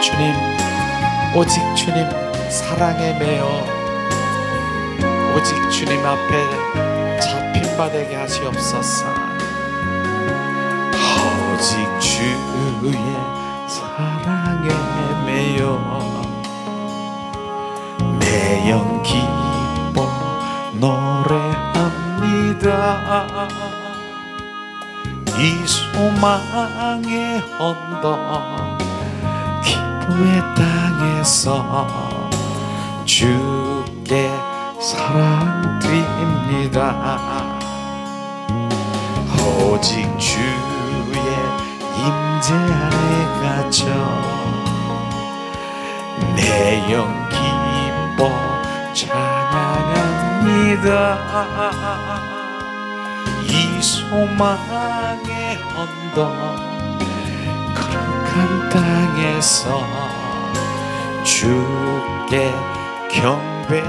주님, 오직 주님 사랑에 매여 오직 주님 앞에 잡힌 바 되게 하시옵소서. 오직 주의 사랑에 매여 내 영 기뻐 노래합니다. 이 소망의 언덕 기쁨의 땅에서 주께 사랑 드립니다. 오직 주의 임재 안에 갇혀 내 영 기뻐 찬양합니다. 이 소망의 언덕 거룩한 땅에서 주께 경배드립니다.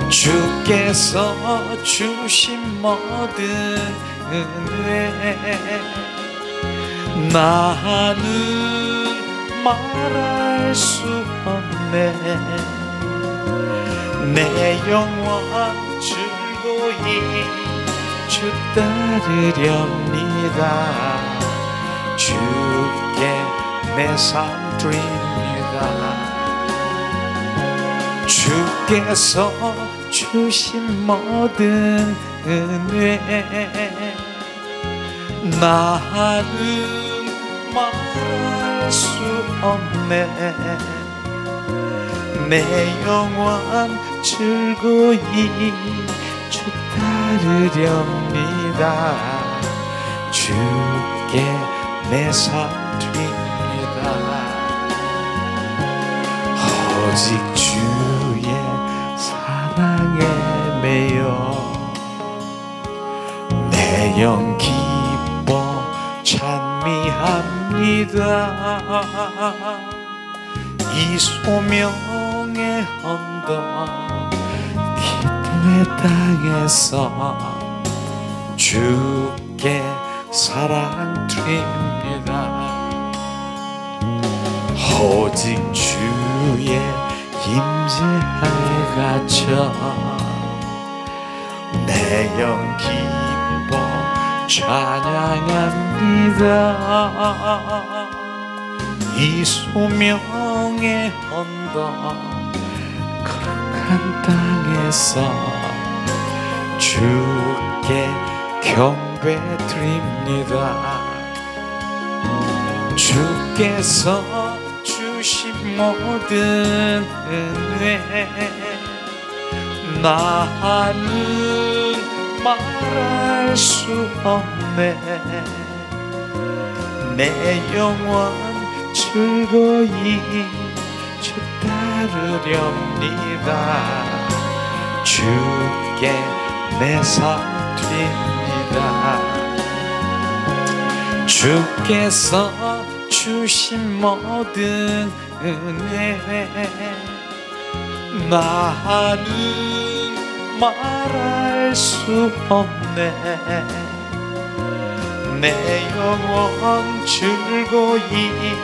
주께서 주신 모든 은혜 나는 말할 수 없네. 내 영원 즐거이 주 따르렵니다. 주께 내 삶 드립니다. 주께서 주신 모든 은혜 나는 말할 수 없네. 내 영원 즐거이 주 따르렵니다. 주께 내 삶 드립니다. 오직 주의 사랑에 매여 내 영 기뻐 찬미합니다. 이 소명의 언덕 기쁨의 땅에서 주께 사랑 드립니다. 오직 주의 임재하에 갇혀 내 영 기뻐 찬양합니다. 이 소명의 언덕 거룩한 땅에서 주께 경배드립니다. 주께서 주신 모든 은혜 나는 말할 수 없네. 내 영원 즐거이 주 따르렵니다. 주께 내 삶 드립니다. 주께서 주신 모든 은혜 나는 말할 수 없네. 내 영원 즐거이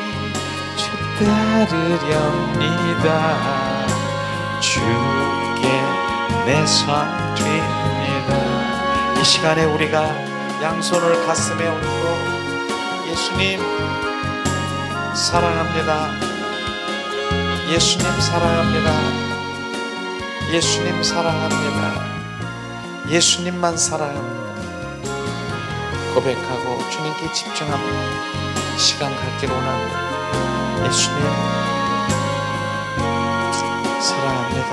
주 따르렵니다. 주께 내 삶 드립니다. 이 시간에 우리가 양손을 가슴에 얹고 예수님 사랑합니다. 예수님 사랑합니다. 예수님 사랑합니다. 예수님만 사랑합니다. 고백하고 주님께 집중하는 시간 갖기를 원합니다. 예수님 사랑합니다.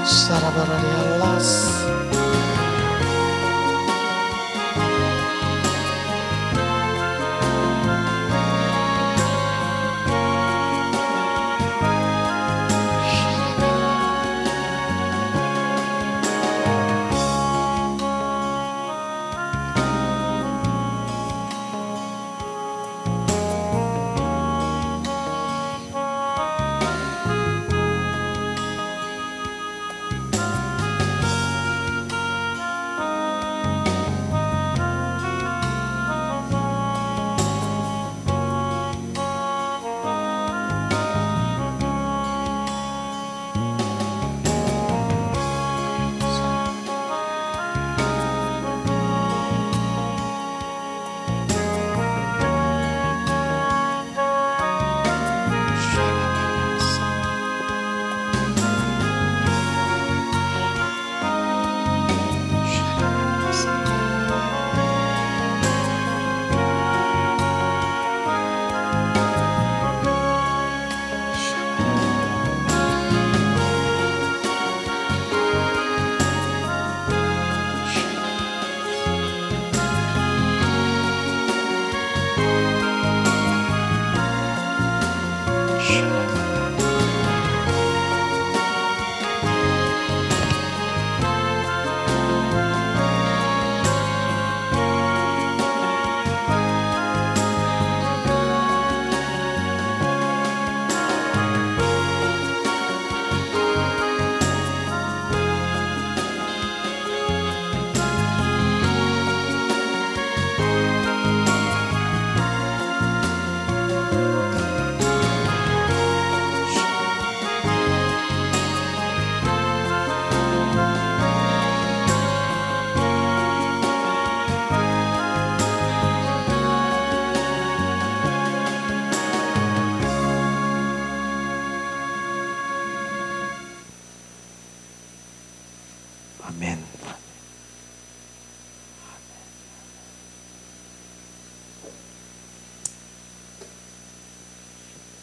사라바라리알라스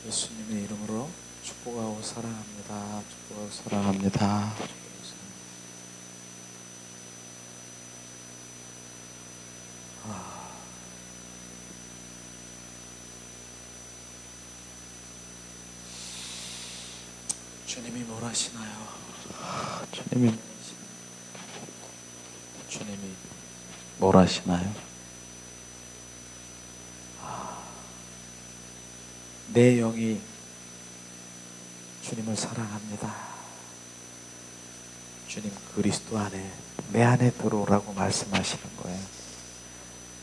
예수님의 이름으로 축복하고 사랑합니다. 축복하고 사랑합니다. 주님이 뭘 하시나요? 주님이 뭘 하시나요? 내 영이 주님을 사랑합니다. 주님 그리스도 안에 내 안에 들어오라고 말씀하시는 거예요.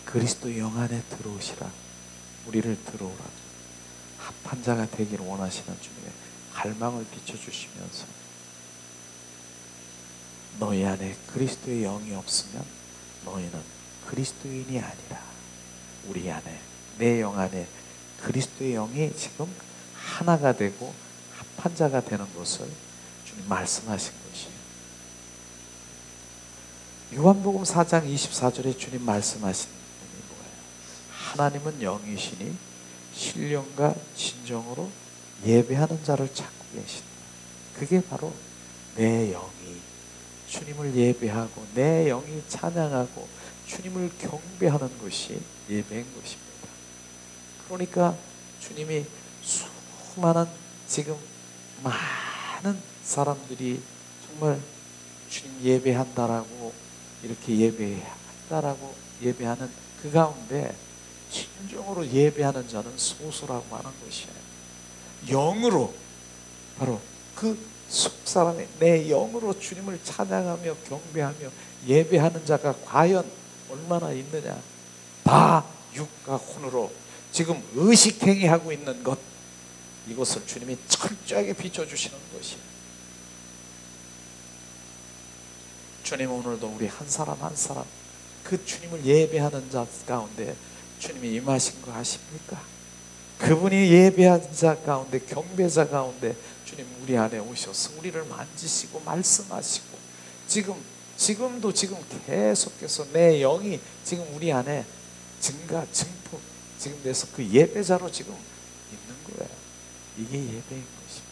그리스도 영 안에 들어오시라. 우리를 들어오라. 합한 자가 되기를 원하시는 주님의 갈망을 비춰주시면서 너희 안에 그리스도의 영이 없으면 너희는 그리스도인이 아니라 우리 안에 내 영 안에 그리스도의 영이 지금 하나가 되고 합한 자가 되는 것을 주님 말씀하신 것이에요. 요한복음 4장 24절에 주님 말씀하신 분이 뭐예요? 하나님은 영이시니 신령과 진정으로 예배하는 자를 찾고 계신다. 그게 바로 내 영이 주님을 예배하고 내 영이 찬양하고 주님을 경배하는 것이 예배인 것입니다. 그러니까 주님이 수많은 지금 많은 사람들이 정말 주님 예배한다라고 이렇게 예배한다라고 예배하는 그 가운데 진정으로 예배하는 자는 소수라고 하는 것이에요. 영으로 바로 그 속사람의 내 영으로 주님을 찬양하며 경배하며 예배하는 자가 과연 얼마나 있느냐. 다 육과 혼으로 지금 의식행위하고 있는 것, 이것을 주님이 철저하게 비춰주시는 것이에요. 주님 오늘도 우리 한 사람 한 사람 그 주님을 예배하는 자 가운데 주님이 임하신 거 아십니까? 그분이 예배한 자 가운데 경배자 가운데 주님 우리 안에 오셔서 우리를 만지시고 말씀하시고 지금도 계속해서 내 영이 지금 우리 안에 증폭 지금 돼서 그 예배자로 지금 있는 거예요. 이게 예배인 것입니다.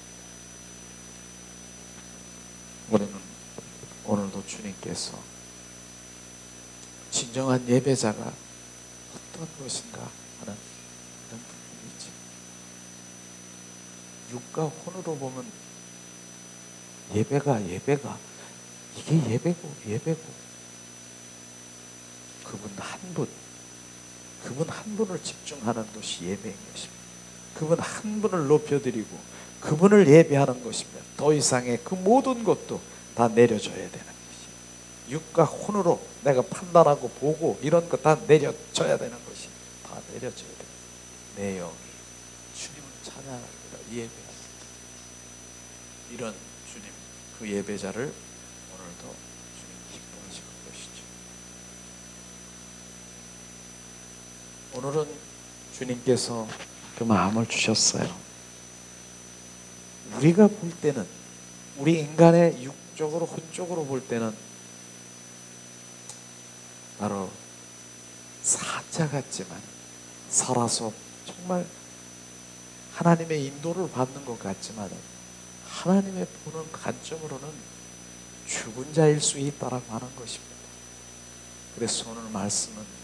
우리는 오늘도 주님께서 진정한 예배자가 어떤 것인가 하는 이런 부분이지. 육과 혼으로 보면 예배가 이게 예배고 그분 한 분을 집중하는 것이 예배인 것입니다. 그분 한 분을 높여드리고 그분을 예배하는 것입니다. 더 이상의 그 모든 것도 다 내려줘야 되는 것이. 육과 혼으로 내가 판단하고 보고 이런 것 다 내려줘야 되는 것이. 다 내려줘야 돼. 내 영이 주님을 찬양합니다. 예배합니다. 이런 주님 그 예배자를 오늘도 주님 기뻐하시는 것이죠. 오늘은 주님께서 그 마음을 주셨어요. 우리가 볼 때는 우리 인간의 육적으로 혼적으로 볼 때는 바로 사자 같지만 살아서 정말 하나님의 인도를 받는 것 같지만 하나님의 보는 관점으로는 죽은 자일 수 있다라고 하는 것입니다. 그래서 오늘 말씀은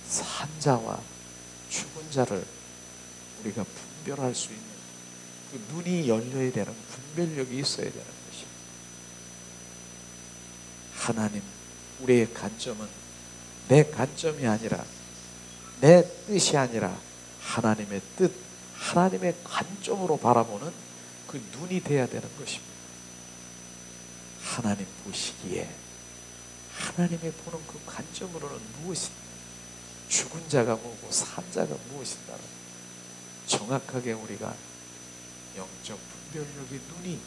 산 자와 죽은 자를 우리가 분별할 수 있는 그 눈이 열려야 되는 분별력이 있어야 되는 것입니다. 하나님, 우리의 관점은 내 관점이 아니라 내 뜻이 아니라 하나님의 뜻, 하나님의 관점으로 바라보는 그 눈이 돼야 되는 것입니다. 하나님 보시기에 하나님의 보는 그 관점으로는 무엇인가? 죽은 자가 뭐고 산 자가 무엇인가? 정확하게 우리가 영적 분별력의 눈이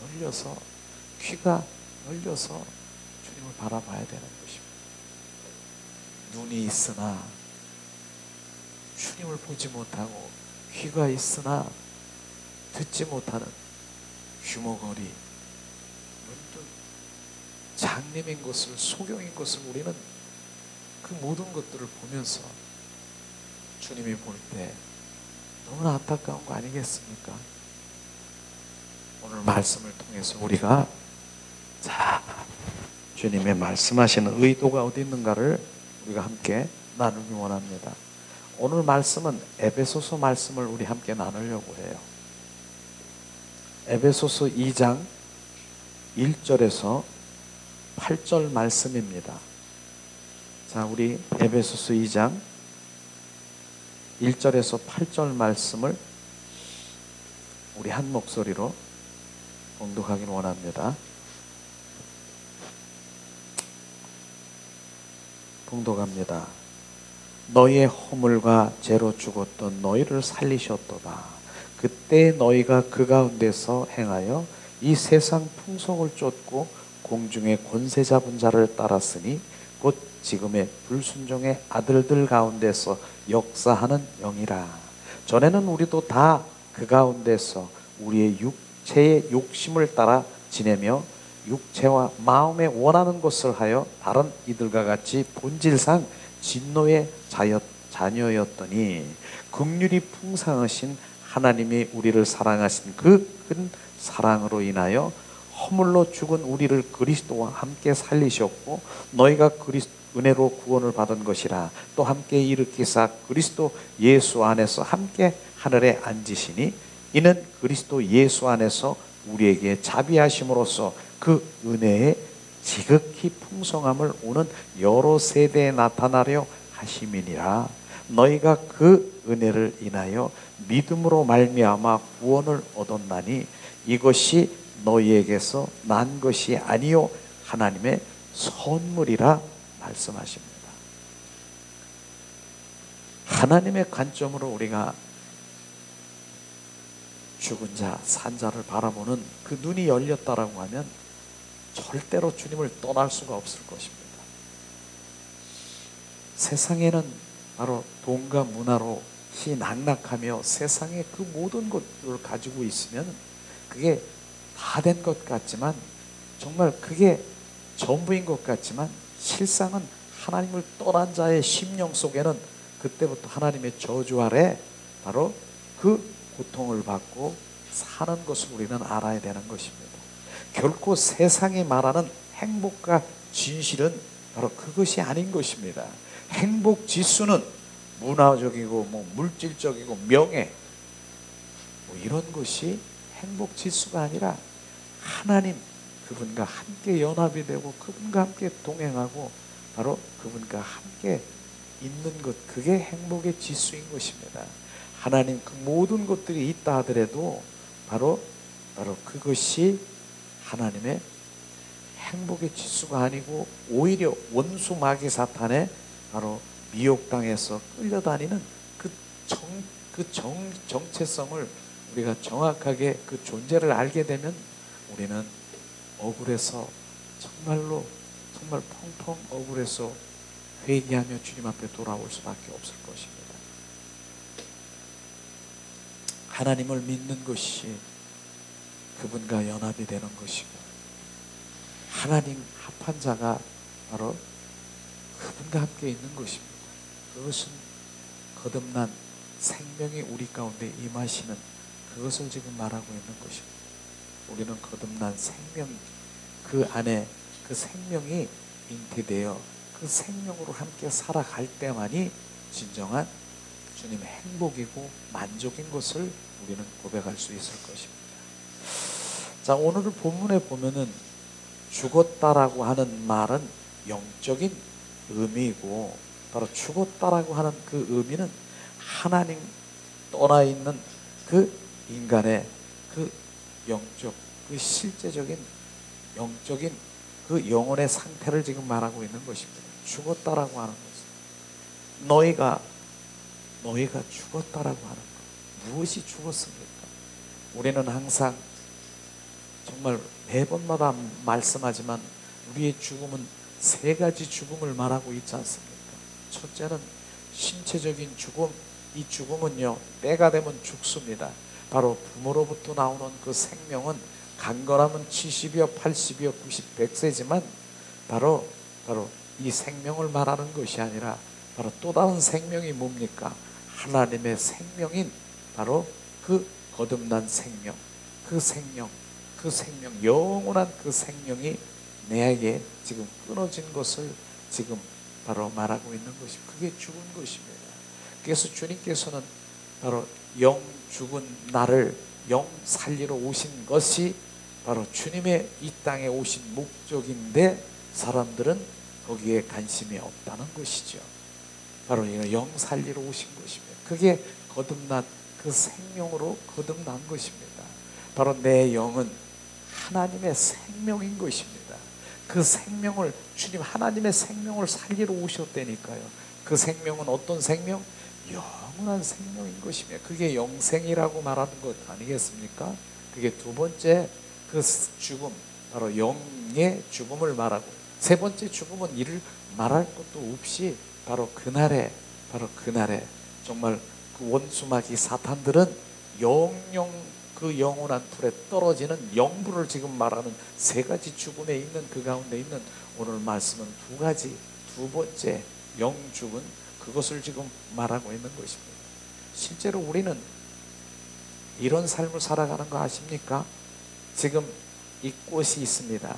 열려서 귀가 열려서 주님을 바라봐야 되는 것입니다. 눈이 있으나 주님을 보지 못하고 귀가 있으나 듣지 못하는 규모거리, 문득 장님인 것을, 소경인 것을 우리는 그 모든 것들을 보면서 주님이 볼 때 너무나 안타까운 거 아니겠습니까? 오늘 말씀을 통해서 우리가 자, 주님의 말씀하시는 의도가 어디 있는가를 우리가 함께 나누기 원합니다. 오늘 말씀은 에베소서 말씀을 우리 함께 나누려고 해요. 에베소서 2장 1절에서 8절 말씀입니다. 자, 우리 에베소서 2장 1절에서 8절 말씀을 우리 한 목소리로 봉독하길 원합니다. 봉독합니다. 너희의 허물과 죄로 죽었던 너희를 살리셨도다. 그때 너희가 그 가운데서 행하여 이 세상 풍속을 쫓고 공중의 권세 잡은 자를 따랐으니 곧 지금의 불순종의 아들들 가운데서 역사하는 영이라. 전에는 우리도 다 그 가운데서 우리의 육체의 욕심을 따라 지내며 육체와 마음에 원하는 것을 하여 다른 이들과 같이 본질상 진노의 자녀였더니 긍휼이 풍성하신 하나님이 우리를 사랑하신 그 큰 사랑으로 인하여 허물로 죽은 우리를 그리스도와 함께 살리셨고 너희가 은혜로 구원을 받은 것이라. 또 함께 일으키사 그리스도 예수 안에서 함께 하늘에 앉으시니 이는 그리스도 예수 안에서 우리에게 자비하심으로써 그 은혜의 지극히 풍성함을 오는 여러 세대에 나타나려 하심이니라. 너희가 그 은혜를 인하여 믿음으로 말미암아 구원을 얻었나니 이것이 너희에게서 난 것이 아니요 하나님의 선물이라 말씀하십니다. 하나님의 관점으로 우리가 죽은 자, 산 자를 바라보는 그 눈이 열렸다라고 하면 절대로 주님을 떠날 수가 없을 것입니다. 세상에는 바로 돈과 문화로 희낙낙하며 세상의 그 모든 것들을 가지고 있으면 그게 다 된 것 같지만 정말 그게 전부인 것 같지만 실상은 하나님을 떠난 자의 심령 속에는 그때부터 하나님의 저주 아래 바로 그 고통을 받고 사는 것을 우리는 알아야 되는 것입니다. 결코 세상이 말하는 행복과 진실은 바로 그것이 아닌 것입니다. 행복 지수는 문화적이고 물질적이고 명예 이런 것이 행복 지수가 아니라 하나님 그분과 함께 연합이 되고 그분과 함께 동행하고 바로 그분과 함께 있는 것, 그게 행복의 지수인 것입니다. 하나님 그 모든 것들이 있다 하더라도 바로 그것이 하나님의 행복의 지수가 아니고 오히려 원수 마귀 사탄의 바로 미혹당해서 끌려다니는 그 정체성을 우리가 정확하게 그 존재를 알게 되면 우리는 억울해서 정말 펑펑 억울해서 회개하며 주님 앞에 돌아올 수밖에 없을 것입니다. 하나님을 믿는 것이 그분과 연합이 되는 것이고 하나님 합한 자가 바로 그분과 함께 있는 것입니다. 그것은 거듭난 생명이 우리 가운데 임하시는 그것을 지금 말하고 있는 것입니다. 우리는 거듭난 생명 그 안에 그 생명이 잉태되어 그 생명으로 함께 살아갈 때만이 진정한 주님의 행복이고 만족인 것을 우리는 고백할 수 있을 것입니다. 자, 오늘 본문에 보면은 죽었다라고 하는 말은 영적인 의미이고 바로 죽었다라고 하는 그 의미는 하나님 떠나 있는 그 인간의 그 영적, 그 실제적인 영적인 그 영혼의 상태를 지금 말하고 있는 것입니다. 죽었다라고 하는 것은 너희가 죽었다라고 하는 것. 무엇이 죽었습니까? 우리는 항상 정말 매번마다 말씀하지만 우리의 죽음은 세 가지 죽음을 말하고 있지 않습니까? 첫째는 신체적인 죽음. 이 죽음은요 때가 되면 죽습니다. 바로 부모로부터 나오는 그 생명은 강건하면 70이요 80이요 90, 100세지만 바로 이 생명을 말하는 것이 아니라 바로 또 다른 생명이 뭡니까? 하나님의 생명인 바로 그 거듭난 생명, 그 생명, 영원한 그 생명이 내게 지금 끊어진 것을 지금 바로 말하고 있는 것입니다. 그게 죽은 것입니다. 그래서 주님께서는 바로 영 죽은 나를 영 살리러 오신 것이 바로 주님의 이 땅에 오신 목적인데 사람들은 거기에 관심이 없다는 것이죠. 바로 영 살리러 오신 것입니다. 그게 거듭난 그 생명으로 거듭난 것입니다. 바로 내 영은 하나님의 생명인 것입니다. 그 생명을 주님 하나님의 생명을 살리러 오셨다니까요. 그 생명은 어떤 생명? 영원한 생명인 것이며 그게 영생이라고 말하는 것 아니겠습니까? 그게 두 번째 그 죽음, 바로 영의 죽음을 말하고 세 번째 죽음은 이를 말할 것도 없이 바로 그날에 정말 그 원수마귀 사탄들은 영영 그 영원한 불에 떨어지는 영불을 지금 말하는 세 가지 죽음에 있는 그 가운데 있는 오늘 말씀은 두 가지, 두 번째 영 죽은 그것을 지금 말하고 있는 것입니다. 실제로 우리는 이런 삶을 살아가는 거 아십니까? 지금 이 꽃이 있습니다.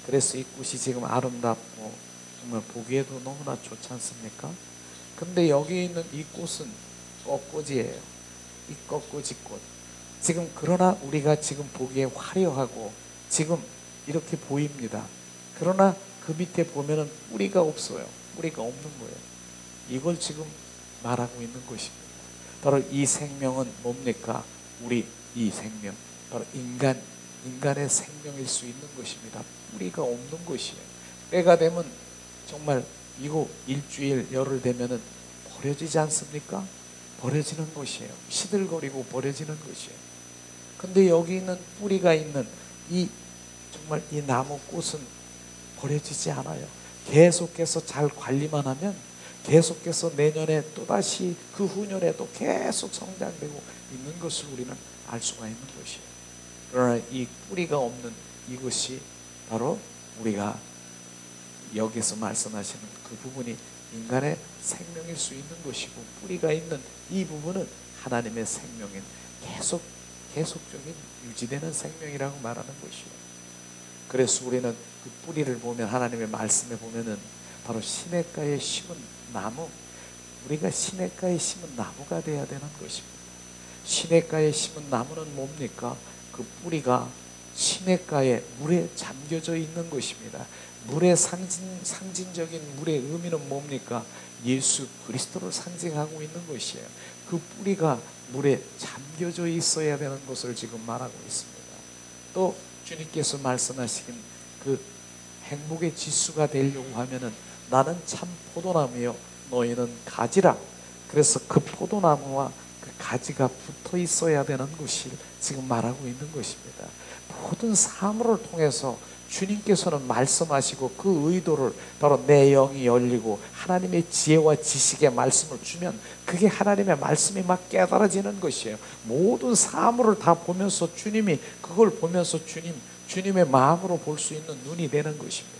그래서 이 꽃이 지금 아름답고 정말 보기에도 너무나 좋지 않습니까? 근데 여기 있는 이 꽃은 꺾꽂이에요. 이 꺾꽂이 꽃. 지금 그러나 우리가 지금 보기에 화려하고 지금 이렇게 보입니다. 그러나 그 밑에 보면은 뿌리가 없어요. 뿌리가 없는 거예요. 이걸 지금 말하고 있는 것입니다. 바로 이 생명은 뭡니까? 우리 이 생명, 바로 인간의 생명일 수 있는 것입니다. 뿌리가 없는 것이에요. 때가 되면 정말 이거 일주일 열흘 되면은 버려지지 않습니까? 버려지는 것이에요. 시들거리고 버려지는 것이에요. 근데 여기 있는 뿌리가 있는 이 정말 이 나무 꽃은 버려지지 않아요. 계속해서 잘 관리만 하면 계속해서 내년에 또다시 그 후년에도 계속 성장되고 있는 것을 우리는 알 수가 있는 것이에요. 그러나 이 뿌리가 없는 이것이 바로 우리가 여기서 말씀하시는 그 부분이 인간의 생명일 수 있는 것이고 뿌리가 있는 이 부분은 하나님의 생명인 계속적인 유지되는 생명이라고 말하는 것이에요. 그래서 우리는 그 뿌리를 보면 하나님의 말씀에 보면은 바로 시냇가에 심은 나무, 우리가 시냇가에 심은 나무가 되어야 되는 것입니다. 시냇가에 심은 나무는 뭡니까? 그 뿌리가 시냇가에 물에 잠겨져 있는 것입니다. 물의 상징적인 물의 의미는 뭡니까? 예수 그리스도를 상징하고 있는 것이에요. 그 뿌리가 물에 잠겨져 있어야 되는 것을 지금 말하고 있습니다. 또 주님께서 말씀하신 그 행복의 지수가 되려고 하면은 나는 참 포도나무요 너희는 가지라. 그래서 그 포도나무와 그 가지가 붙어 있어야 되는 것이 지금 말하고 있는 것입니다. 모든 사물을 통해서 주님께서는 말씀하시고 그 의도를 바로 내 영이 열리고 하나님의 지혜와 지식의 말씀을 주면 그게 하나님의 말씀이 막 깨달아지는 것이에요. 모든 사물을 다 보면서 주님이 그걸 보면서 주님의 마음으로 볼 수 있는 눈이 되는 것입니다.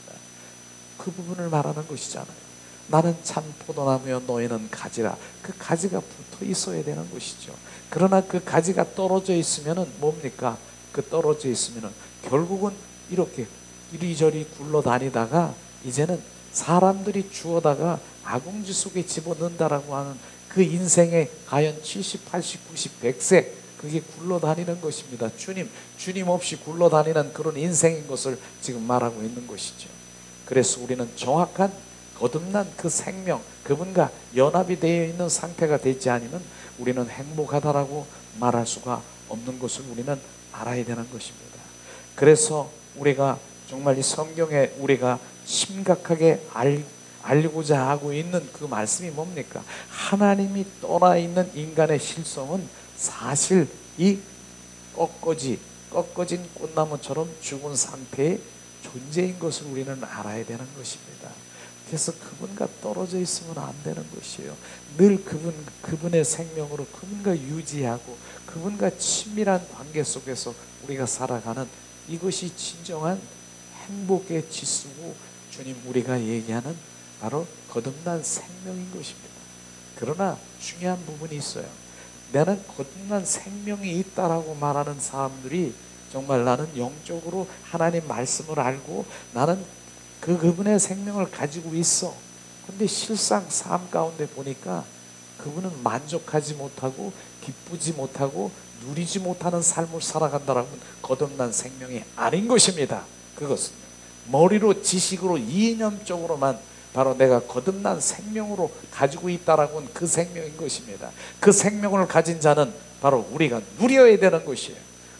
그 부분을 말하는 것이잖아요. 나는 참 포도나무여 너희는 가지라. 그 가지가 붙어 있어야 되는 것이죠. 그러나 그 가지가 떨어져 있으면은 뭡니까? 그 떨어져 있으면은 결국은 이렇게 이리저리 굴러다니다가 이제는 사람들이 주워다가 아궁지 속에 집어넣는다라고 하는 그 인생에 과연 70, 80, 90, 100세 그게 굴러다니는 것입니다. 주님 없이 굴러다니는 그런 인생인 것을 지금 말하고 있는 것이죠. 그래서 우리는 정확한 거듭난 그 생명, 그분과 연합이 되어 있는 상태가 되지 않으면 우리는 행복하다라고 말할 수가 없는 것을 우리는 알아야 되는 것입니다. 그래서 우리가 정말 이 성경에 우리가 심각하게 알고자 하고 있는 그 말씀이 뭡니까? 하나님이 떠나 있는 인간의 실성은 사실 이 꺾어진 꽃나무처럼 죽은 상태의 존재인 것을 우리는 알아야 되는 것입니다. 그래서 그분과 떨어져 있으면 안 되는 것이에요. 늘 그분의 생명으로 그분과 유지하고 그분과 친밀한 관계 속에서 우리가 살아가는 이것이 진정한 행복의 지수고 주님 우리가 얘기하는 바로 거듭난 생명인 것입니다. 그러나 중요한 부분이 있어요. 나는 거듭난 생명이 있다라고 말하는 사람들이 정말 나는 영적으로 하나님 말씀을 알고 나는 그분의 생명을 가지고 있어. 근데 실상 삶 가운데 보니까 그분은 만족하지 못하고 기쁘지 못하고 누리지 못하는 삶을 살아간다라면 거듭난 생명이 아닌 것입니다. 그것은 머리로 지식으로 이념적으로만 바로 내가 거듭난 생명으로 가지고 있다라고는 그 생명인 것입니다. 그 생명을 가진 자는 바로 우리가 누려야 되는 것이에요.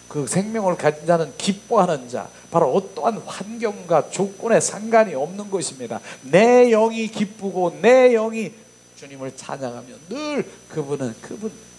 그 생명을 가진 자는 기뻐하는 자, 바로 어떠한 환경과 조건에 상관이 없는 것입니다. 내 영이 기쁘고 내 영이 주님을 찬양하며 늘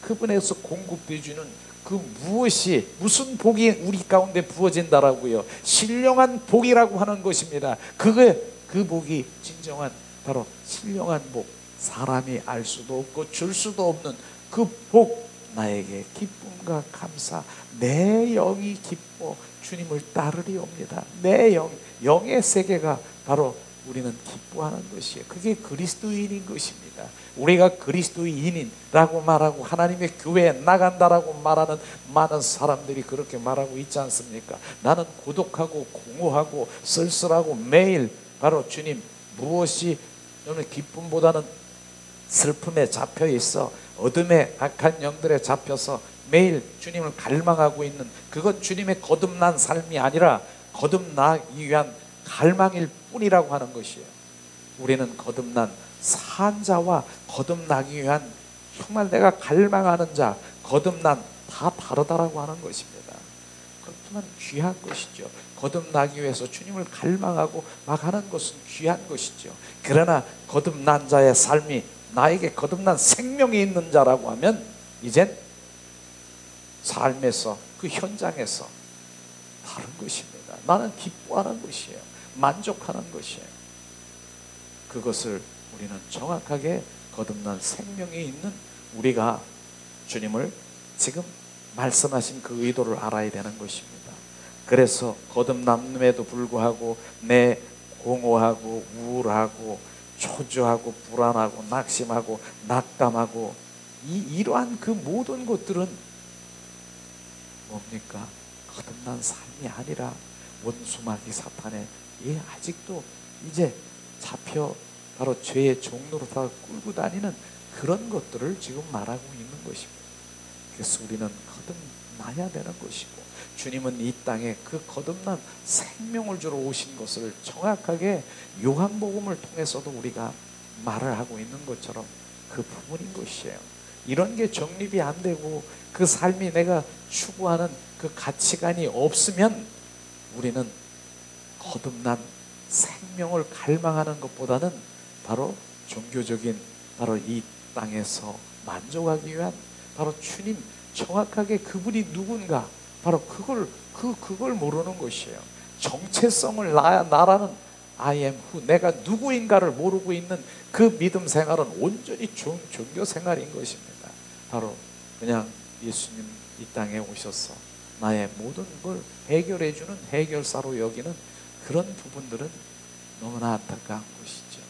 그분에서 공급해 주는 그 무엇이 무슨 복이 우리 가운데 부어진다라고요. 신령한 복이라고 하는 것입니다. 그 복이 진정한 바로 신령한 복, 사람이 알 수도 없고 줄 수도 없는 그 복, 나에게 기쁨과 감사, 내 영이 기뻐 주님을 따르리옵니다. 내 영의 세계가 바로 우리는 기뻐하는 것이에요. 그게 그리스도인인 것입니다. 우리가 그리스도인이라고 말하고 하나님의 교회에 나간다라고 말하는 많은 사람들이 그렇게 말하고 있지 않습니까? 나는 고독하고 공허하고 쓸쓸하고 매일 바로 주님 무엇이 너는 기쁨보다는 슬픔에 잡혀 있어 어둠의 악한 영들에 잡혀서 매일 주님을 갈망하고 있는 그건 주님의 거듭난 삶이 아니라 거듭나기 위한 갈망일 뿐이라고 하는 것이에요. 우리는 거듭난 산자와 거듭나기 위한 정말 내가 갈망하는 자 거듭난 다 다르다라고 하는 것입니다. 그렇지만 귀한 것이죠. 거듭나기 위해서 주님을 갈망하고 막 하는 것은 귀한 것이죠. 그러나 거듭난 자의 삶이 나에게 거듭난 생명이 있는 자라고 하면 이젠 삶에서 그 현장에서 다른 것입니다. 나는 기뻐하는 것이에요. 만족하는 것이에요. 그것을 우리는 정확하게 거듭난 생명이 있는 우리가 주님을 지금 말씀하신 그 의도를 알아야 되는 것입니다. 그래서 거듭남에도 불구하고 내 공허하고 우울하고 초조하고 불안하고 낙심하고 낙담하고 이러한 그 모든 것들은 뭡니까? 거듭난 삶이 아니라 원수마귀 사탄에 아직도 이제 잡혀 바로 죄의 종로로 다 끌고 다니는 그런 것들을 지금 말하고 있는 것입니다. 그래서 우리는 거듭나야 되는 것이고 주님은 이 땅에 그 거듭난 생명을 주러 오신 것을 정확하게 요한복음을 통해서도 우리가 말을 하고 있는 것처럼 그 부분인 것이에요. 이런 게 정립이 안 되고 그 삶이 내가 추구하는 그 가치관이 없으면 우리는 거듭난 생명을 갈망하는 것보다는 바로 종교적인 바로 이 땅에서 만족하기 위한 바로 주님 정확하게 그분이 누군가 바로 그걸 모르는 것이에요. 정체성을 나라는 I am who 내가 누구인가를 모르고 있는 그 믿음 생활은 온전히 종교 생활인 것입니다. 바로 그냥 예수님 이 땅에 오셔서 나의 모든 걸 해결해 주는 해결사로 여기는 그런 부분들은 너무나 안타까운 것이죠.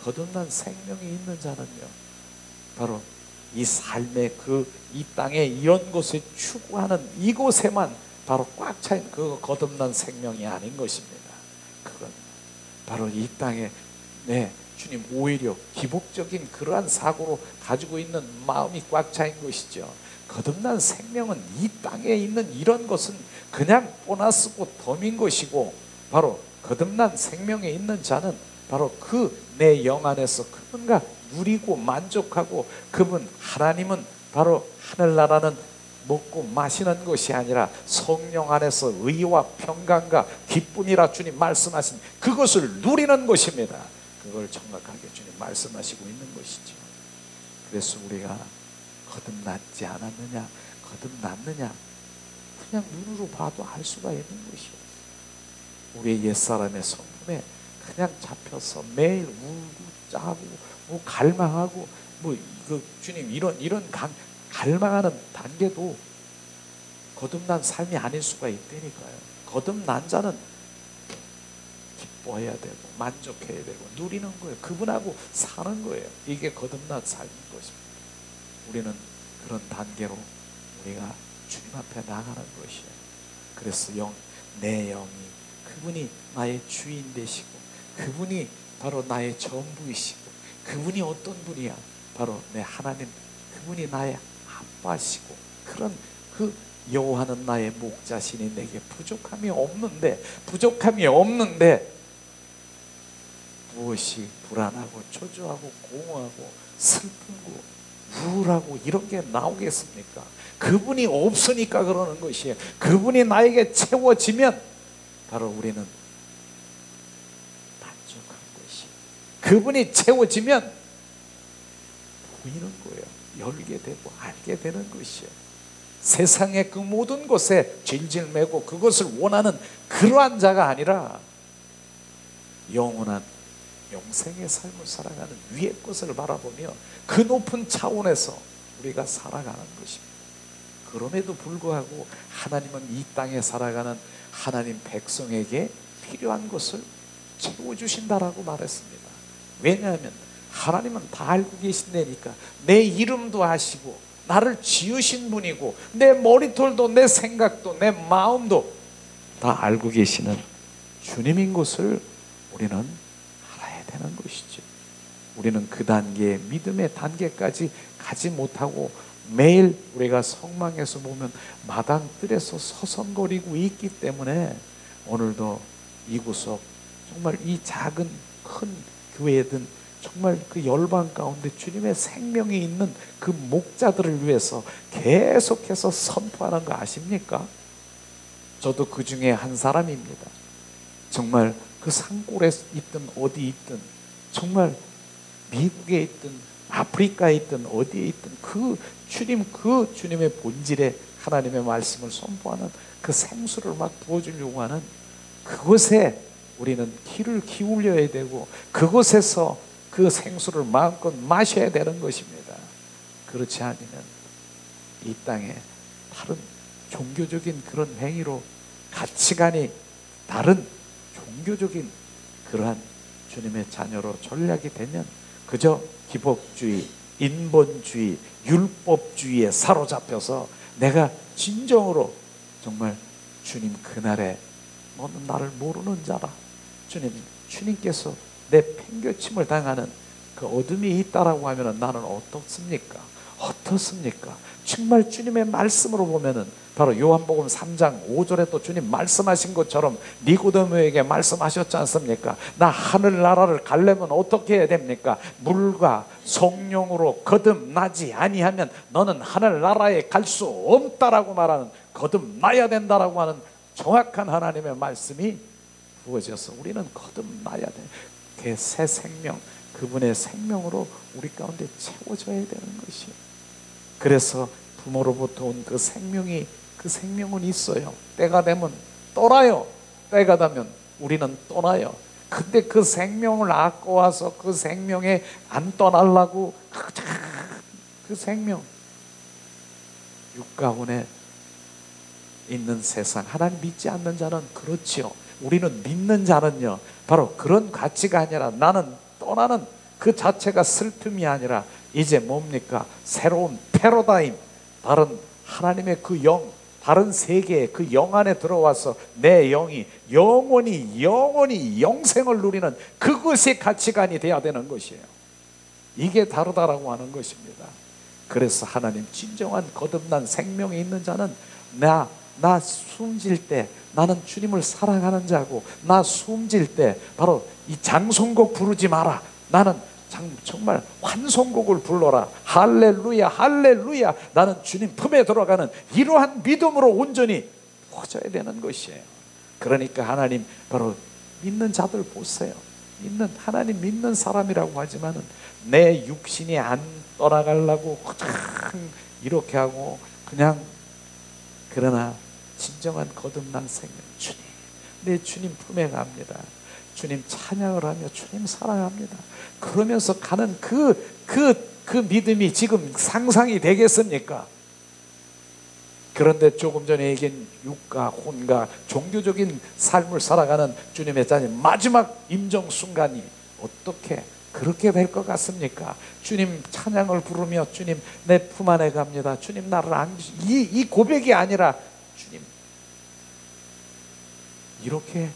거듭난 생명이 있는 자는요 바로 이 삶의 이 땅에 이런 것을 추구하는 이곳에만 바로 꽉 차인 그 거듭난 생명이 아닌 것입니다. 그건 바로 이 땅에 주님 오히려 기복적인 그러한 사고로 가지고 있는 마음이 꽉 차인 것이죠. 거듭난 생명은 이 땅에 있는 이런 것은 그냥 보너스고 덤인 것이고 바로 거듭난 생명에 있는 자는 바로 그 내 영 안에서 그분과 누리고 만족하고 그분 하나님은 바로 하늘나라는 먹고 마시는 것이 아니라 성령 안에서 의와 평강과 기쁨이라 주님 말씀하신 그것을 누리는 것입니다. 그걸 정확하게 주님 말씀하시고 있는 것이죠. 그래서 우리가 거듭났지 않았느냐 거듭났느냐 그냥 눈으로 봐도 알 수가 있는 것이에요. 우리의 옛사람의 성품에 그냥 잡혀서 매일 울고 짜고 뭐 갈망하고 주님 이런 갈망하는 단계도 거듭난 삶이 아닐 수가 있다니까요. 거듭난 자는 기뻐해야 되고 만족해야 되고 누리는 거예요. 그분하고 사는 거예요. 이게 거듭난 삶인 것입니다. 우리는 그런 단계로 우리가 주님 앞에 나가는 것이에요. 그래서 내 영이 그분이 나의 주인 되시고 그분이 바로 나의 전부이시고 그분이 어떤 분이야? 바로 내 하나님, 그분이 나의 아빠시고 그런 그 여호와는 나의 목자시니 내게 부족함이 없는데 무엇이 불안하고 초조하고 공허하고 슬프고 우울하고 이런 게 나오겠습니까? 그분이 없으니까 그러는 것이에요. 그분이 나에게 채워지면 바로 우리는 만족한 것이, 그분이 채워지면 보이는 거예요. 열게 되고 알게 되는 것이에요. 세상의 그 모든 것에 질질 매고 그것을 원하는 그러한 자가 아니라 영원한 영생의 삶을 살아가는 위의 것을 바라보며 그 높은 차원에서 우리가 살아가는 것입니다. 그럼에도 불구하고 하나님은 이 땅에 살아가는 하나님 백성에게 필요한 것을 채워주신다라고 말했습니다. 왜냐하면 하나님은 다 알고 계신다니까. 내 이름도 아시고 나를 지으신 분이고 내 머리털도 내 생각도 내 마음도 다 알고 계시는 주님인 것을 우리는 알아야 되는 것이죠. 우리는 그 단계, 믿음의 단계까지 가지 못하고 매일 우리가 성망에서 보면 마당뜰에서 서성거리고 있기 때문에 오늘도 이구석 정말 이 작은 큰 교회든 정말 그 열방 가운데 주님의 생명이 있는 그 목자들을 위해서 계속해서 선포하는 거 아십니까? 저도 그 중에 한 사람입니다. 정말 그 산골에 있든 어디 있든 정말 미국에 있든 아프리카에 있든 어디에 있든 그 주님의 본질의 하나님의 말씀을 선포하는 그 생수를 막 부어주려고 하는 그곳에 우리는 귀를 기울여야 되고 그곳에서 그 생수를 마음껏 마셔야 되는 것입니다. 그렇지 않으면 이 땅에 다른 종교적인 그런 행위로 가치관이 다른 종교적인 그러한 주님의 자녀로 전락이 되면 그저 기복주의, 인본주의, 율법주의에 사로잡혀서 내가 진정으로 정말 주님 그날에 너는 나를 모르는 자라, 주님께서 내 팽개침을 당하는 그 어둠이 있다라고 하면 나는 어떻습니까? 정말 주님의 말씀으로 보면은 바로 요한복음 3장 5절에 또 주님 말씀하신 것처럼 니고데모에게 말씀하셨지 않습니까? 나 하늘나라를 가려면 어떻게 해야 됩니까? 물과 성령으로 거듭나지 아니하면 너는 하늘나라에 갈 수 없다라고 말하는, 거듭나야 된다라고 하는 정확한 하나님의 말씀이 부어져서 우리는 거듭나야 돼. 그 새 생명, 그분의 생명으로 우리 가운데 채워져야 되는 것이에요. 그래서 부모로부터 온 그 생명은 있어요. 때가 되면 떠나요. 때가 되면 우리는 떠나요. 근데 그 생명을 아까워서 그 생명에 안 떠나려고 그 생명 육가운에 있는 세상, 하나님 믿지 않는 자는 그렇지요. 우리는 믿는 자는요 바로 그런 가치가 아니라 나는 떠나는 그 자체가 슬픔이 아니라 이제 뭡니까? 새로운 패러다임, 다른 하나님의 그 영, 다른 세계의 그 영 안에 들어와서 내 영이 영원히 영생을 누리는 그것이 가치관이 돼야 되는 것이에요. 이게 다르다라고 하는 것입니다. 그래서 하나님 진정한 거듭난 생명이 있는 자는 나 숨질 때 나는 주님을 사랑하는 자고, 나 숨질 때 바로 이 장송곡 부르지 마라, 나는 정말 환송곡을 불러라, 할렐루야 할렐루야, 나는 주님 품에 들어가는 이러한 믿음으로 온전히 퍼져야 되는 것이에요. 그러니까 하나님 바로 믿는 자들 보세요. 하나님 믿는 사람이라고 하지만은 내 육신이 안 떠나가려고 이렇게 하고 그냥, 그러나 진정한 거듭난 생명, 주님, 내 주님 품에 갑니다. 주님 찬양을 하며 주님 사랑합니다. 그러면서 가는 그 믿음이 지금 상상이 되겠습니까? 그런데 조금 전에 얘기한 육가, 혼가, 종교적인 삶을 살아가는 주님의 자녀 마지막 임종 순간이 어떻게 그렇게 될 것 같습니까? 주님 찬양을 부르며 주님 내 품 안에 갑니다. 주님 나를 안기시. 이 고백이 아니라 주님, 이렇게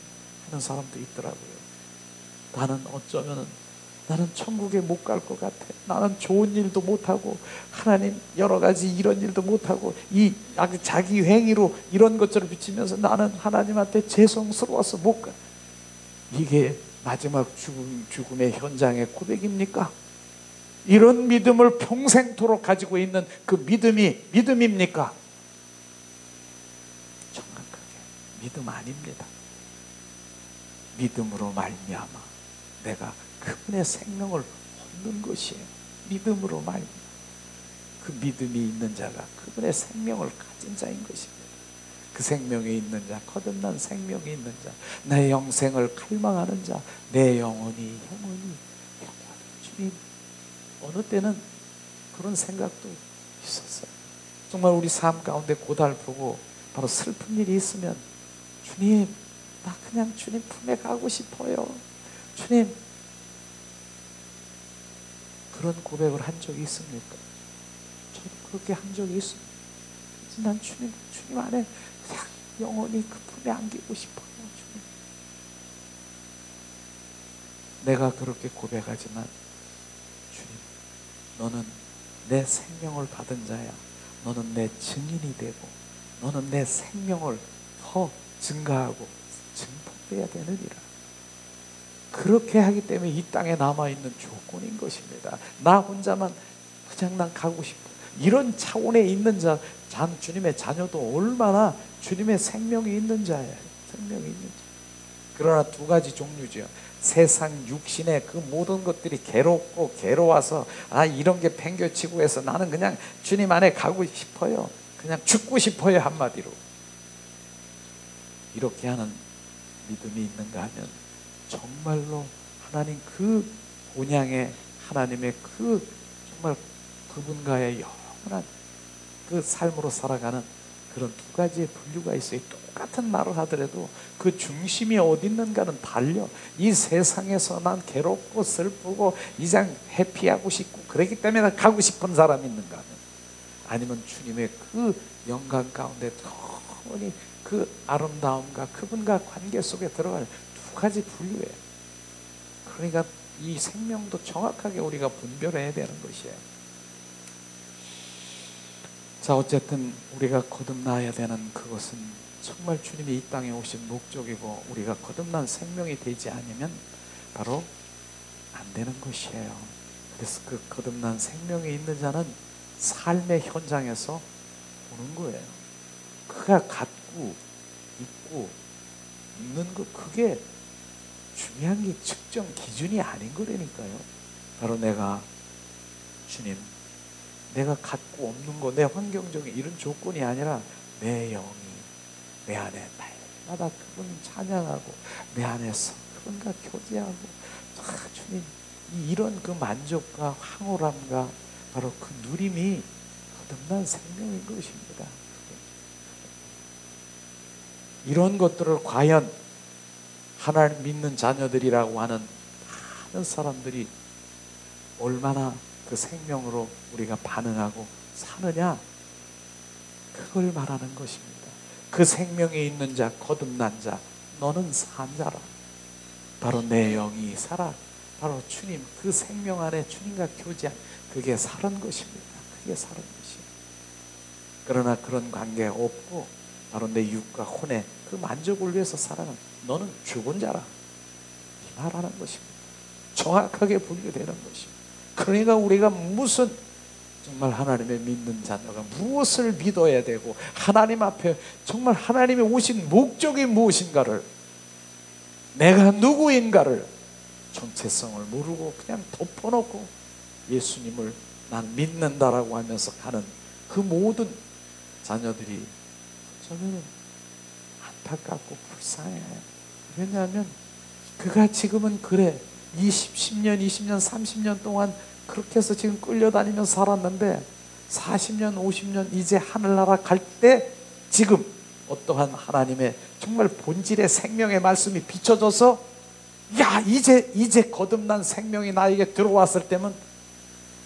하는 사람도 있더라고요. 나는 어쩌면은 나는 천국에 못 갈 것 같아. 나는 좋은 일도 못하고 하나님 여러 가지 이런 일도 못하고 이 자기 행위로 이런 것들을 비치면서 나는 하나님한테 죄송스러워서 못 가. 이게 마지막 죽음의 현장의 고백입니까? 이런 믿음을 평생토록 가지고 있는 그 믿음이 믿음입니까? 정확하게 믿음 아닙니다. 믿음으로 말미암아 내가 그분의 생명을 얻는 것이에요. 믿음으로 말미암아 그 믿음이 있는 자가 그분의 생명을 가진 자인 것입니다. 그 생명이 있는 자, 거듭난 생명이 있는 자, 내 영생을 갈망하는 자, 내 영원히 주님. 어느 때는 그런 생각도 있었어요. 정말 우리 삶 가운데 고달프고 바로 슬픈 일이 있으면 주님, 나 그냥 주님 품에 가고 싶어요. 주님, 그런 고백을 한 적이 있습니까? 저도 그렇게 한 적이 있습니다. 난 주님 안에 그냥 영원히 그 품에 안기고 싶어요. 주님. 내가 그렇게 고백하지만 주님, 너는 내 생명을 받은 자야. 너는 내 증인이 되고 너는 내 생명을 더 증가하고 증폭돼야 되느니라. 그렇게 하기 때문에 이 땅에 남아있는 조건인 것입니다. 나 혼자만 그냥 난 가고 싶어. 이런 차원에 있는 자, 주님의 자녀도 얼마나 주님의 생명이 있는 자예요. 생명이 있는 자. 그러나 두 가지 종류죠. 세상 육신의 그 모든 것들이 괴롭고 괴로워서 이런 게 팽겨치고 해서 나는 그냥 주님 안에 가고 싶어요. 그냥 죽고 싶어요. 한마디로. 이렇게 하는 믿음이 있는가 하면 정말로 하나님 그 본향의 하나님의 그 정말 그분과의 영원한 그 삶으로 살아가는 그런 두 가지의 분류가 있어요. 똑같은 말을 하더라도 그 중심이 어디 있는가는 달려. 이 세상에서 난 괴롭고 슬프고 이상 해피하고 싶고 그렇기 때문에 가고 싶은 사람이 있는가 하면, 아니면 주님의 그 영광 가운데 영원히 그 아름다움과 그분과 관계 속에 들어가는 두 가지 분류예요. 그러니까 이 생명도 정확하게 우리가 분별해야 되는 것이에요. 자, 어쨌든 우리가 거듭나야 되는 그것은 정말 주님이 이 땅에 오신 목적이고 우리가 거듭난 생명이 되지 않으면 바로 안 되는 것이에요. 그래서 그 거듭난 생명이 있는 자는 삶의 현장에서 보는 거예요. 그가 갖고 있고 있는 것, 그게 중요한 게 측정 기준이 아닌 거라니까요. 바로 내가 주님, 내가 갖고 없는 거, 내 환경적인 이런 조건이 아니라 내 영이 내 안에 날마다 그분 찬양하고 내 안에서 그분과 교제하고 주님, 이런 그 만족과 황홀함과 바로 그 누림이 거듭난 생명인 것입니다. 이런 것들을 과연 하나님 믿는 자녀들이라고 하는 많은 사람들이 얼마나 그 생명으로 우리가 반응하고 사느냐, 그걸 말하는 것입니다. 그 생명에 있는 자, 거듭난 자, 너는 산 자라. 바로 내 영이 살아. 바로 주님, 그 생명 안에 주님과 교제한 그게 사는 것입니다. 그게 사는 것이에요. 그러나 그런 관계가 없고 바로 내 육과 혼의 그 만족을 위해서 살아가는 너는 죽은 자라. 이 말하는 것입니다. 정확하게 분류되는 것입니다. 그러니까 우리가 무슨 정말 하나님의 믿는 자녀가 무엇을 믿어야 되고 하나님 앞에 정말 하나님이 오신 목적이 무엇인가를, 내가 누구인가를 정체성을 모르고 그냥 덮어놓고 예수님을 난 믿는다라고 하면서 가는 그 모든 자녀들이 저는 안타깝고 불쌍해. 왜냐하면 그가 지금은 그래 10년, 20년, 30년 동안 그렇게 해서 지금 끌려다니면서 살았는데 40년, 50년 이제 하늘나라 갈 때 지금 어떠한 하나님의 정말 본질의 생명의 말씀이 비춰져서 야, 이제 거듭난 생명이 나에게 들어왔을 때면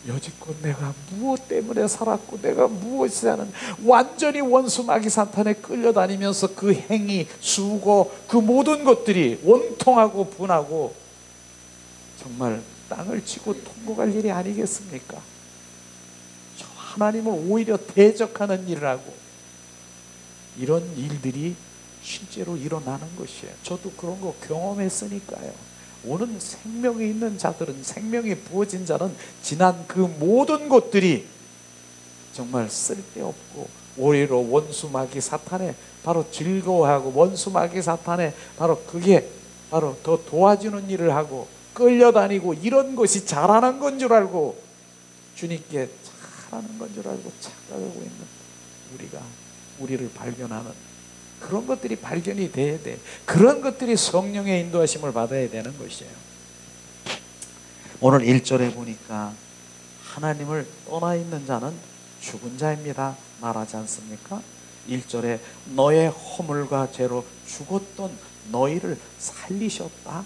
여지껏 내가 무엇 때문에 살았고 내가 무엇이 하는, 완전히 원수 마귀 사탄에 끌려다니면서 그 행위, 수고, 그 모든 것들이 원통하고 분하고 정말 땅을 치고 통곡할 일이 아니겠습니까? 저 하나님을 오히려 대적하는 일을 하고 이런 일들이 실제로 일어나는 것이에요. 저도 그런 거 경험했으니까요. 오는 생명이 있는 자들은, 생명이 부어진 자는 지난 그 모든 것들이 정말 쓸데없고 오히려 원수 마귀 사탄에 바로 즐거워하고, 원수 마귀 사탄에 바로 그게 바로 더 도와주는 일을 하고 끌려다니고, 이런 것이 잘하는 건 줄 알고, 주님께 잘하는 건 줄 알고 착각하고 있는 우리를 발견하는 그런 것들이 발견이 돼야 돼. 그런 것들이 성령의 인도하심을 받아야 되는 것이에요. 오늘 1절에 보니까 하나님을 떠나 있는 자는 죽은 자입니다 말하지 않습니까? 1절에 너의 허물과 죄로 죽었던 너희를 살리셨다.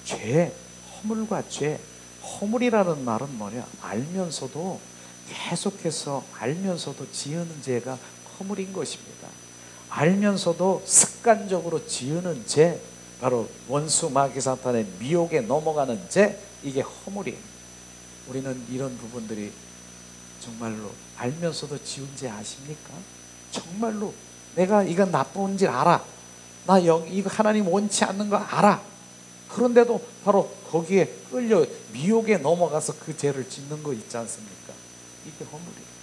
죄, 허물과 죄. 허물이라는 말은 뭐냐? 알면서도, 계속해서 알면서도 지으는 죄가 허물인 것입니다. 알면서도 습관적으로 지으는 죄, 바로 원수 마귀 사탄의 미혹에 넘어가는 죄, 이게 허물이에요. 우리는 이런 부분들이 정말로 알면서도 지은 죄 아십니까? 정말로 내가 이건 나쁜 줄 알아. 이거 하나님 원치 않는 거 알아. 그런데도 바로 거기에 끌려 미혹에 넘어가서 그 죄를 짓는 거 있지 않습니까? 이게 허물이에요.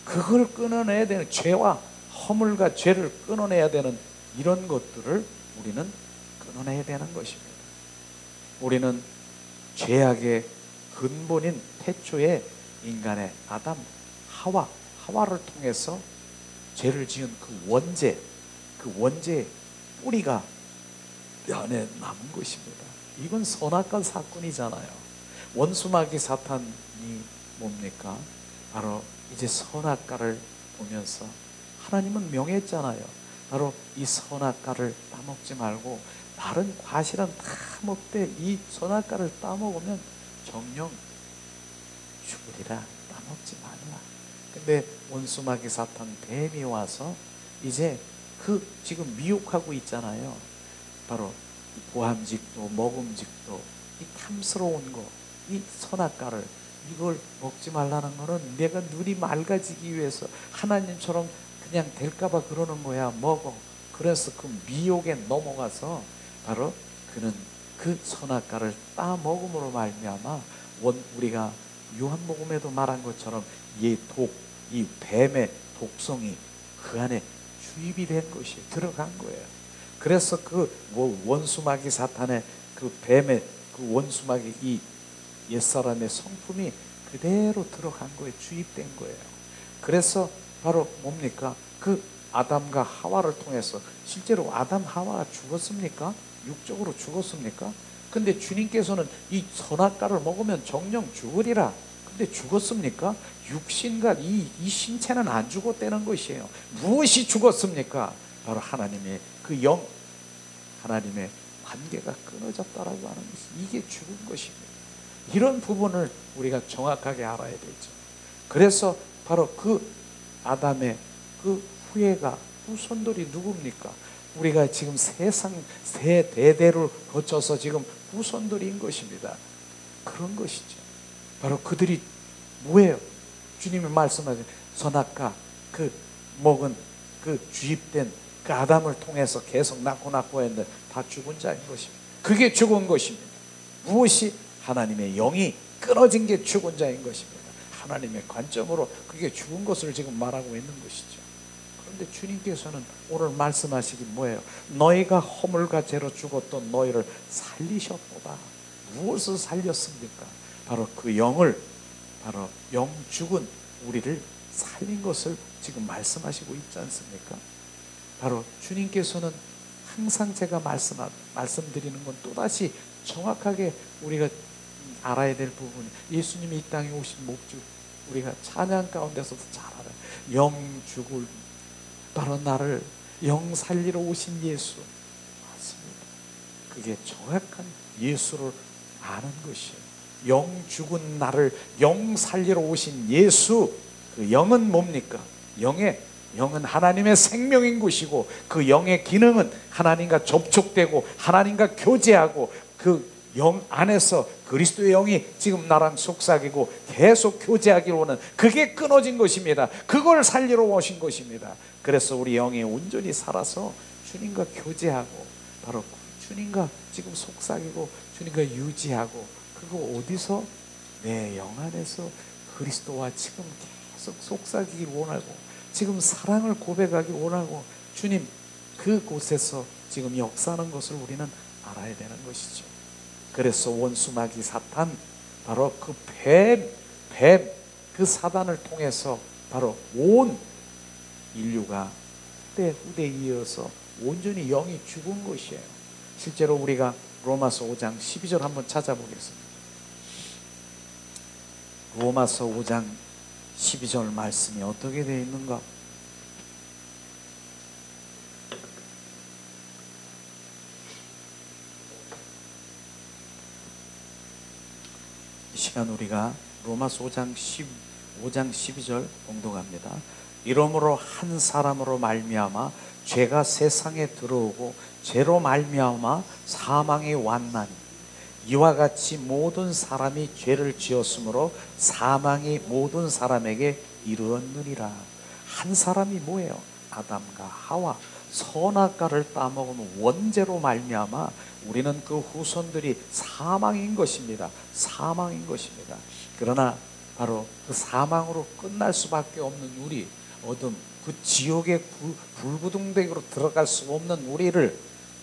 그걸 끊어내야 되는, 죄와 허물과 죄를 끊어내야 되는 이런 것들을 우리는 끊어내야 되는 것입니다. 우리는 죄악의 근본인 태초의 인간의 아담, 하와를 통해서 죄를 지은 그 원죄의 뿌리가 안에 남은 것입니다. 이건 선악과 사건이잖아요. 원수마귀 사탄이 뭡니까? 바로 이제 선악과를 보면서 하나님은 명했잖아요. 바로 이 선악과를 따먹지 말고 다른 과실은 다 먹되 이 선악과를 따먹으면 정령 죽으리라. 따먹지 말라. 근데 원수마귀 사탄 뱀이 와서 이제 그 지금 미혹하고 있잖아요. 바로 보암직도 먹음직도 이 탐스러운 거, 이 선악과를, 이걸 먹지 말라는 거는 내가 눈이 맑아지기 위해서 하나님처럼 그냥 될까봐 그러는 거야. 먹어. 그래서 그 미혹에 넘어가서 바로 그는 그 선악과를 따 먹음으로 말미암아 우리가 요한복음에도 말한 것처럼 이 뱀의 독성이 그 안에 주입이 된 것이 들어간 거예요. 그래서 그 원수마귀 사탄의 그 뱀의 그 원수마귀 이 옛사람의 성품이 그대로 들어간 거예요. 주입된 거예요. 그래서 바로 뭡니까? 그 아담과 하와를 통해서, 실제로 아담 하와가 죽었습니까? 육적으로 죽었습니까? 근데 주님께서는 이 선악과를 먹으면 정령 죽으리라. 근데 죽었습니까? 육신과 이 신체는 안 죽었다는 것이에요. 무엇이 죽었습니까? 바로 하나님의 그 영, 하나님의 관계가 끊어졌다라고 하는 것이, 이게 죽은 것입니다. 이런 부분을 우리가 정확하게 알아야 되죠. 그래서 바로 그 아담의 그 후손들이 누굽니까? 우리가 지금 세상 세 대대를 거쳐서 지금 후손들인 것입니다. 그런 것이죠. 바로 그들이 뭐예요? 주님이 말씀하신 선악과 그 먹은 그 주입된 그 아담을 통해서 계속 낳고 했는데 다 죽은 자인 것입니다. 그게 죽은 것입니다. 무엇이? 하나님의 영이 끊어진 게 죽은 자인 것입니다. 하나님의 관점으로 그게 죽은 것을 지금 말하고 있는 것이죠. 그런데 주님께서는 오늘 말씀하시긴 뭐예요? 너희가 허물과 죄로 죽었던 너희를 살리셨도다. 무엇을 살렸습니까? 바로 그 영을, 바로 영 죽은 우리를 살린 것을 지금 말씀하시고 있지 않습니까? 바로 주님께서는 항상 제가 말씀드리는 건 또다시 정확하게 우리가 알아야 될 부분이, 예수님이 이 땅에 오신 목적, 우리가 찬양 가운데서도 잘 알아요. 영 죽을, 바로 나를 영 살리러 오신 예수 맞습니다. 그게 정확한 예수를 아는 것이에요. 영 죽은 나를 영 살리러 오신 예수, 그 영은 뭡니까? 영은 하나님의 생명인 것이고, 그 영의 기능은 하나님과 접촉되고 하나님과 교제하고, 그 영 안에서 그리스도의 영이 지금 나랑 속삭이고 계속 교제하기를 원하는, 그게 끊어진 것입니다. 그걸 살리러 오신 것입니다. 그래서 우리 영이 온전히 살아서 주님과 교제하고, 바로 주님과 지금 속삭이고 주님과 유지하고, 그거 어디서? 내 영 안에서 그리스도와 지금 계속 속삭이기 원하고, 지금 사랑을 고백하기 원하고, 주님 그곳에서 지금 역사하는 것을 우리는 알아야 되는 것이죠. 그래서 원수 마귀 사탄, 바로 그 그 사단을 통해서 바로 온 인류가 후대 이어서 온전히 영이 죽은 것이에요. 실제로 우리가 로마서 5장 12절 한번 찾아보겠습니다. 로마서 5장 12절 말씀이 어떻게 되어 있는가? 이 시간 우리가 로마서 5장 12절 봉독합니다. 이러므로 한 사람으로 말미암아 죄가 세상에 들어오고 죄로 말미암아 사망이 왔나니, 이와 같이 모든 사람이 죄를 지었으므로 사망이 모든 사람에게 이르렀느니라. 한 사람이 뭐예요? 아담과 하와, 선악과를 따먹은 원죄로 말미암아 우리는 그 후손들이 사망인 것입니다. 사망인 것입니다. 그러나 바로 그 사망으로 끝날 수밖에 없는 우리, 어둠, 그 지옥의 불구덩대기로 들어갈 수 없는 우리를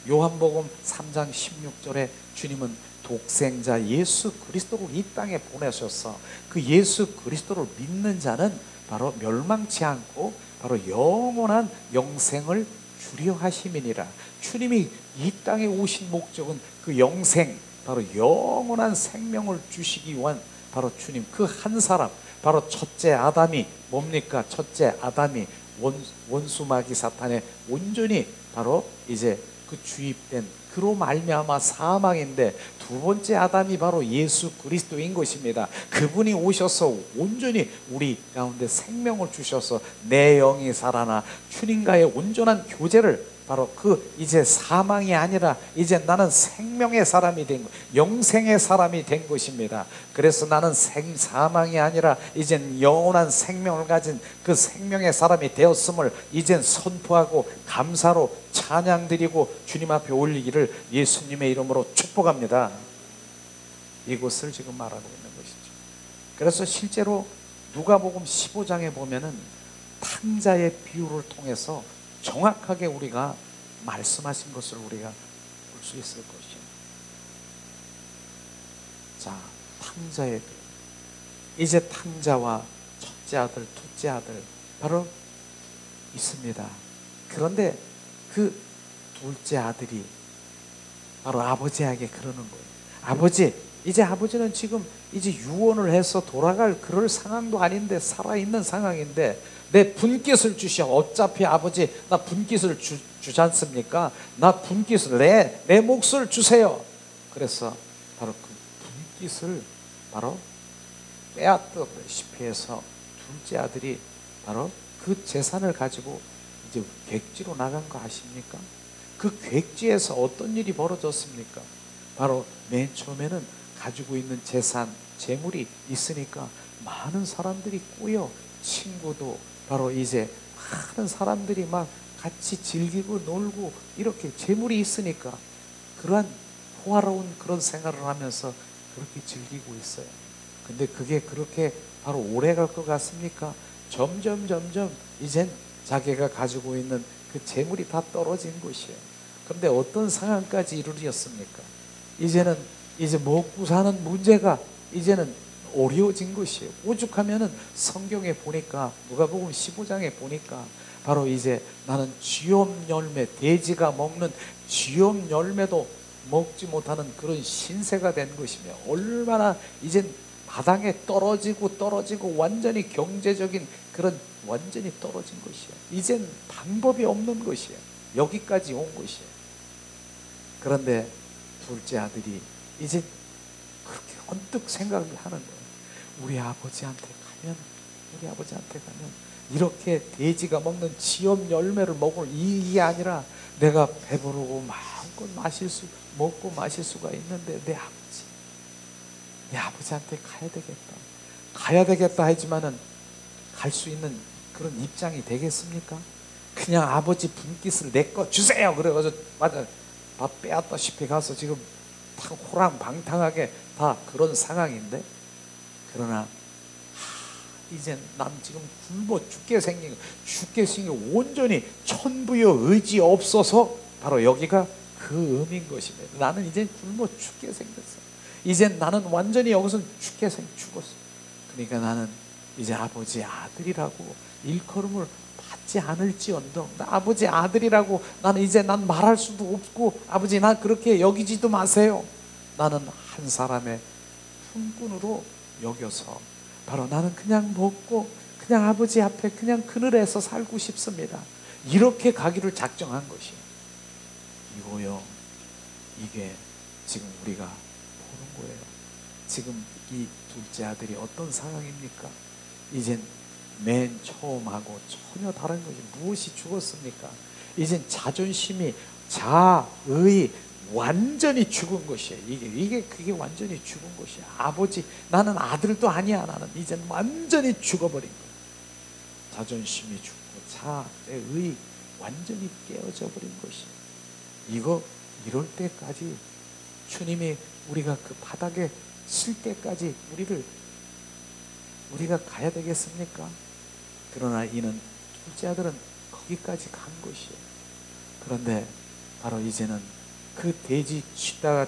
요한복음 3장 16절에 주님은 독생자 예수 그리스도를 이 땅에 보내셔서 그 예수 그리스도를 믿는 자는 바로 멸망치 않고 바로 영원한 영생을 주려 하심이니라. 주님이 이 땅에 오신 목적은 그 영생, 바로 영원한 생명을 주시기 위한 바로 주님 그 한 사람, 바로 첫째 아담이 뭡니까? 첫째 아담이 원수 마귀 사탄의 온전히 바로 이제 그 주입된 그로 말미암아 사망인데, 두 번째 아담이 바로 예수 그리스도인 것입니다. 그분이 오셔서 온전히 우리 가운데 생명을 주셔서 내 영이 살아나 주님과의 온전한 교제를, 바로 그 이제 사망이 아니라 이제 나는 생명의 사람이 된, 영생의 사람이 된 것입니다. 그래서 나는 사망이 아니라 이젠 영원한 생명을 가진 그 생명의 사람이 되었음을 이젠 선포하고 감사로 찬양드리고 주님 앞에 올리기를 예수님의 이름으로 축복합니다. 이것을 지금 말하고 있는 것이죠. 그래서 실제로 누가복음 15장에 보면은 탕자의 비유를 통해서 정확하게 우리가 말씀하신 것을 우리가 볼 수 있을 것이에요. 자, 탕자의 비유. 이제 탕자와 첫째 아들, 둘째 아들 바로 있습니다. 그런데 그 둘째 아들이 바로 아버지에게 그러는 거예요. 아버지, 이제 아버지는 지금 이제 유언을 해서 돌아갈 그럴 상황도 아닌데, 살아있는 상황인데 내 분깃을 주시오. 어차피 아버지 나 분깃을 주지 않습니까? 나 분깃을, 내 몫을 주세요. 그래서 바로 그 분깃을 바로 빼앗다시피 해서 둘째 아들이 바로 그 재산을 가지고 이제 객지로 나간 거 아십니까? 그 객지에서 어떤 일이 벌어졌습니까? 바로 맨 처음에는 가지고 있는 재산, 재물이 있으니까 많은 사람들이 꼬여, 친구도 바로 이제 많은 사람들이 막 같이 즐기고 놀고 이렇게 재물이 있으니까 그러한 호화로운 그런 생활을 하면서 그렇게 즐기고 있어요. 근데 그게 그렇게 바로 오래 갈 것 같습니까? 점점 이젠 자기가 가지고 있는 그 재물이 다 떨어진 것이에요. 그런데 어떤 상황까지 이르렀습니까? 이제는 이제 먹고 사는 문제가 이제는 어려워진 것이에요. 오죽하면은 성경에 보니까, 누가복음 15장에 보니까 바로 이제 나는 쥐엄 열매, 돼지가 먹는 쥐엄 열매도 먹지 못하는 그런 신세가 된 것이며, 얼마나 이젠 바닥에 떨어지고 완전히 경제적인 그런 완전히 떨어진 것이에요. 이젠 방법이 없는 것이에요. 여기까지 온 것이에요. 그런데 둘째 아들이 이제 그렇게 언뜻 생각을 하는 거예요. 우리 아버지한테 가면 이렇게 돼지가 먹는 지엄 열매를 먹을 이게 아니라 내가 배부르고 마음껏 먹고 마실 수가 있는데 내 아버지한테 가야 되겠다 하지만은 갈 수 있는 그런 입장이 되겠습니까? 그냥 아버지 분깃을 내 거 주세요 그래가지고 맞아 밥 빼앗다시피 가서 지금 호랑방탕하게 다 그런 상황인데, 그러나 이제 난 지금 굶어 죽게 생긴 온전히 천부여 의지 없어서 바로 여기가 그 의미인 것입니다. 나는 이제 굶어 죽게 생겼어. 이제 나는 완전히 여기서 죽었어. 그러니까 나는 이제 아버지 아들이라고 일컬음을 받지 않을지언정, 나 아버지 아들이라고 난 말할 수도 없고, 아버지 난 그렇게 여기지도 마세요. 나는 한 사람의 품꾼으로 여겨서 바로 나는 그냥 먹고 그냥 아버지 앞에 그냥 그늘에서 살고 싶습니다. 이렇게 가기를 작정한 것이에요. 이거요, 이게 지금 우리가 보는 거예요. 지금 이 둘째 아들이 어떤 상황입니까? 이젠 맨 처음하고 전혀 다른 것이 무엇이 죽었습니까? 이젠 자존심이 자의 완전히 죽은 것이에요. 그게 완전히 죽은 것이야. 아버지, 나는 아들도 아니야. 나는 이젠 완전히 죽어버린 거야. 자존심이 죽고 자의 완전히 깨어져 버린 것이야. 이럴 때까지 주님이 우리가 그 바닥에 쓸 때까지 우리가 가야 되겠습니까? 그러나 이는 둘째 아들은 거기까지 간 것이에요. 그런데 바로 이제는 그 돼지 치다가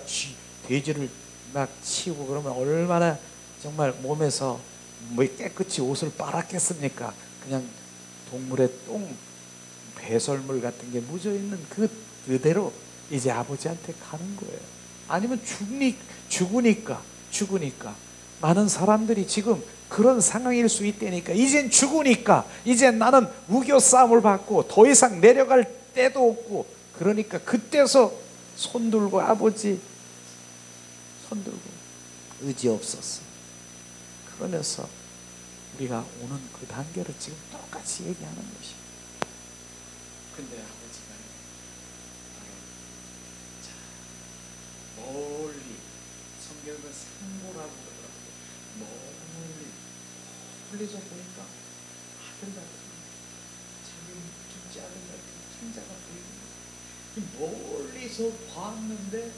돼지를 막 치고 그러면 얼마나 정말 몸에서 깨끗이 옷을 빨았겠습니까? 그냥 동물의 배설물 같은 게 묻어 있는 그대로 이제 아버지한테 가는 거예요. 아니면 죽으니까 많은 사람들이 지금 그런 상황일 수 있다니까. 이젠 죽으니까 이젠 나는 우겨 싸움을 받고 더 이상 내려갈 때도 없고, 그러니까 그때서 손들고 아버지 손들고 의지 없었어. 그러면서 우리가 오는 그 단계를 지금 똑같이 얘기하는 것이. 근데 아버지가 멀리, 성경은 상고라고 그러더라고요. 멀리 흘려서 보니까 아들 같은, 자기 둘째 아들 같은 천자가 보이는 거예요. 멀리서 봤는데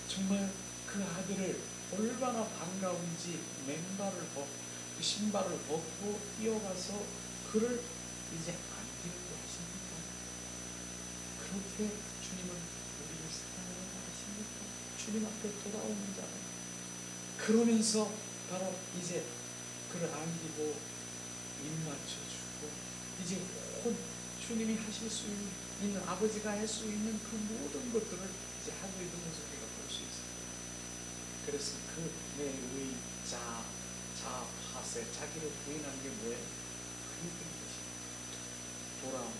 정말 그 아들을 얼마나 반가운지 신발을 벗고 뛰어가서 그를 이제 안기는 거 아십니까? 그렇게 주님은 우리를 사랑하는 거 아십니까? 주님 앞에 돌아오는 자는. 그러면서 바로 이제 그를 안기고 입 맞춰주고 이제 곧 주님이 하실 수 있는, 아버지가 할 수 있는 그 모든 것들을 이제 하고 있는 모습을 우리가 볼 수 있어요. 그래서 그 내의 자파세, 자기를 부인하는 게 뭐예요? 그게 것이에요. 돌아온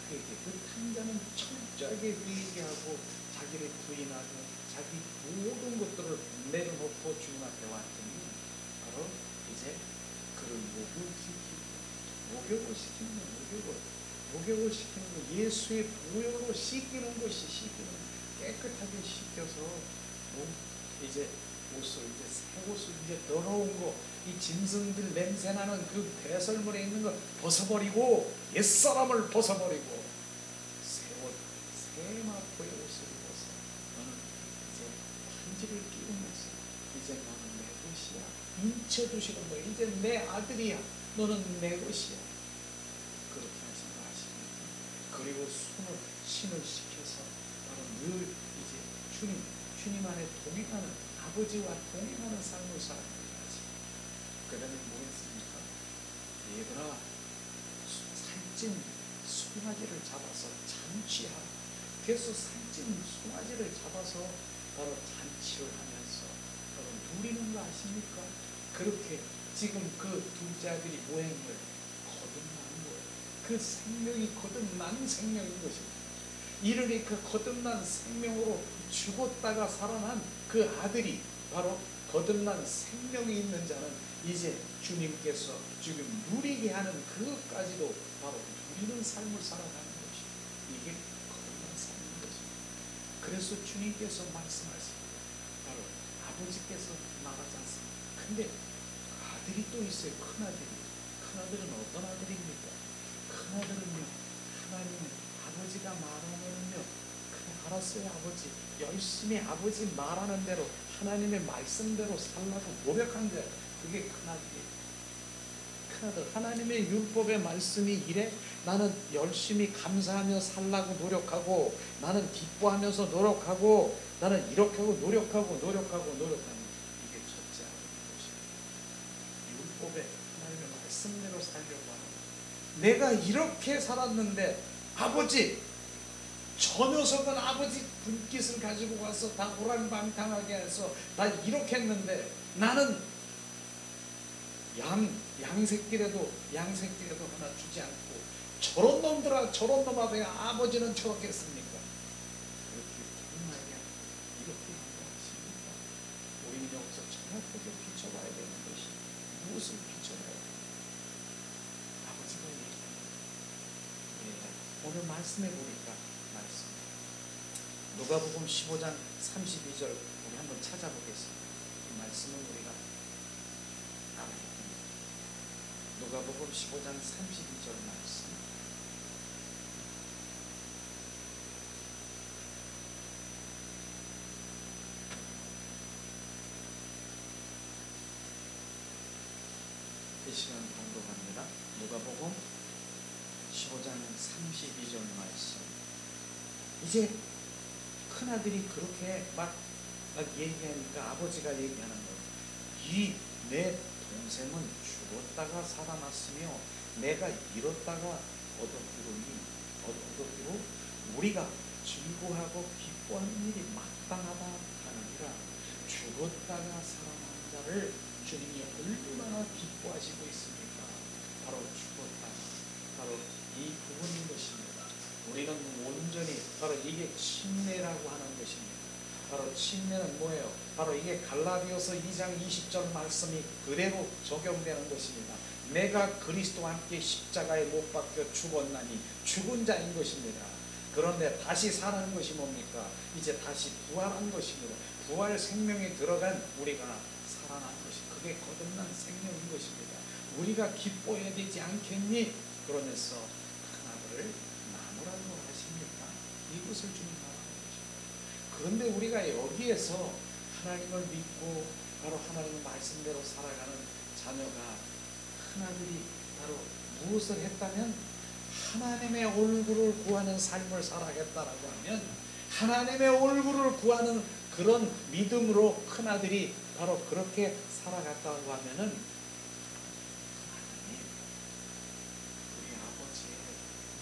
그에게 그 탕자는 철저하게 회개하고 자기를 부인하고 자기 모든 것들을 내려놓고 주님 앞에 왔더니 바로 이제 그를 목욕을 시키는 거, 예수의 보혈로 씻기는 것이, 깨끗하게 씻겨서 이제 옷을, 이제 새 옷을 이제 더러운 거, 이 짐승들 냄새나는 그 배설물에 있는 거 벗어버리고 옛사람을 벗어버리고 새 마포의 옷을 입어서 너는 이제 반지를 끼우면서 이제 너는 내 것이야. 인쳐주시는 거야. 이제 내 아들이야. 너는 내 것이야. 그렇게 하신 거 아십니까? 그리고 신을 시켜서 바로 늘 이제 주님 안에 동행하는, 아버지와 동행하는 삶을 살아가는 거지. 그 다음에 뭐 했습니까? 얘들아, 살찐 송아지를 잡아서 잔치하라. 그래서 살찐 송아지를 잡아서 바로 잔치를 하면서 바로 누리는 거 아십니까? 그렇게 지금 그 둘째 아들이 모행을 거듭나는 거예요. 그 생명이 거듭난 생명인 것입니다. 이르니 그 거듭난 생명으로 죽었다가 살아난 그 아들이 바로 거듭난 생명이 있는 자는 이제 주님께서 지금 누리게 하는 그것까지도 바로 누리는 삶을 살아가는 것이 이게 거듭난 삶인 것입니다. 그래서 주님께서 말씀하십니다. 바로 아버지께서 나가지 않습니다. 근데 아들이 또 있어요. 큰아들이. 큰아들은 어떤 아들입니까? 큰아들은요, 하나님은 아버지가 말하면요, 그래 알았어요 아버지, 열심히 아버지 말하는 대로 하나님의 말씀대로 살라고 노력한 거예요. 그게 큰아들이에요. 큰아들, 하나님의 율법의 말씀이 이래 나는 열심히 감사하며 살라고 노력하고, 나는 기뻐하면서 노력하고, 나는 이렇게 하고 노력하고 노력하는 이게 첫째 아들인 것이에요. 율법의 하나님의 말씀대로 살려고 하는 거예요. 내가 이렇게 살았는데 아버지, 저 녀석은 아버지 분깃을 가지고 와서 다 호랑방탕하게 해서 다 이렇게 했는데 나는 양새끼라도 하나 주지 않고 저런 놈들아 저런 놈아 아버지는 저렇게 했습니까? 그렇게 정말이야 이렇게 한 거 아십니까? 우리는 여기서 정확하게 비춰봐야 되는 것이 무엇을 비춰봐야 돼요? 아버지가 오늘 말씀해 보니까 말씀 누가복음 15장 32절 우리 한번 찾아보겠습니다. 이 말씀은 우리가 알아야 됩니다. 누가복음 15장 32절 말씀. 이 시간 공독합니다. 누가복음 15장 32절 말씀. 이제 큰아들이 그렇게 막 얘기하니까 아버지가 얘기하는 거예요. 이 내 동생은 죽었다가 살아났으며 내가 잃었다가 얻었으로 우리가 즐거워하고 기뻐하는 일이 마땅하다 하느니라. 죽었다가 살아난 자를 주님이 얼마나 기뻐하시고 있습니까? 바로 죽었다가, 바로 이 부분인 것입니다. 우리는 온전히 바로 이게 침례라고 하는 것입니다. 바로 침례는 뭐예요? 바로 이게 갈라디아서 2장 20절 말씀이 그대로 적용되는 것입니다. 내가 그리스도와 함께 십자가에 못 박혀 죽었나니 죽은 자인 것입니다. 그런데 다시 사는 것이 뭡니까? 이제 다시 부활한 것입니다. 부활 생명에 들어간 우리가 살아난 것이 그게 거듭난 생명인 것입니다. 우리가 기뻐해야 되지 않겠니? 그러면서 하나를 나누라고 하십니까? 이것을 주님 말하는 것입니다. 그런데 우리가 여기에서 하나님을 믿고 바로 하나님의 말씀대로 살아가는 자녀가 하나들이 바로 무엇을 했다면 하나님의 얼굴을 구하는 삶을 살아겠다라고 하면 하나님의 얼굴을 구하는 그런 믿음으로 큰아들이 바로 그렇게 살아갔다고 하면은 하나님 우리 아버지의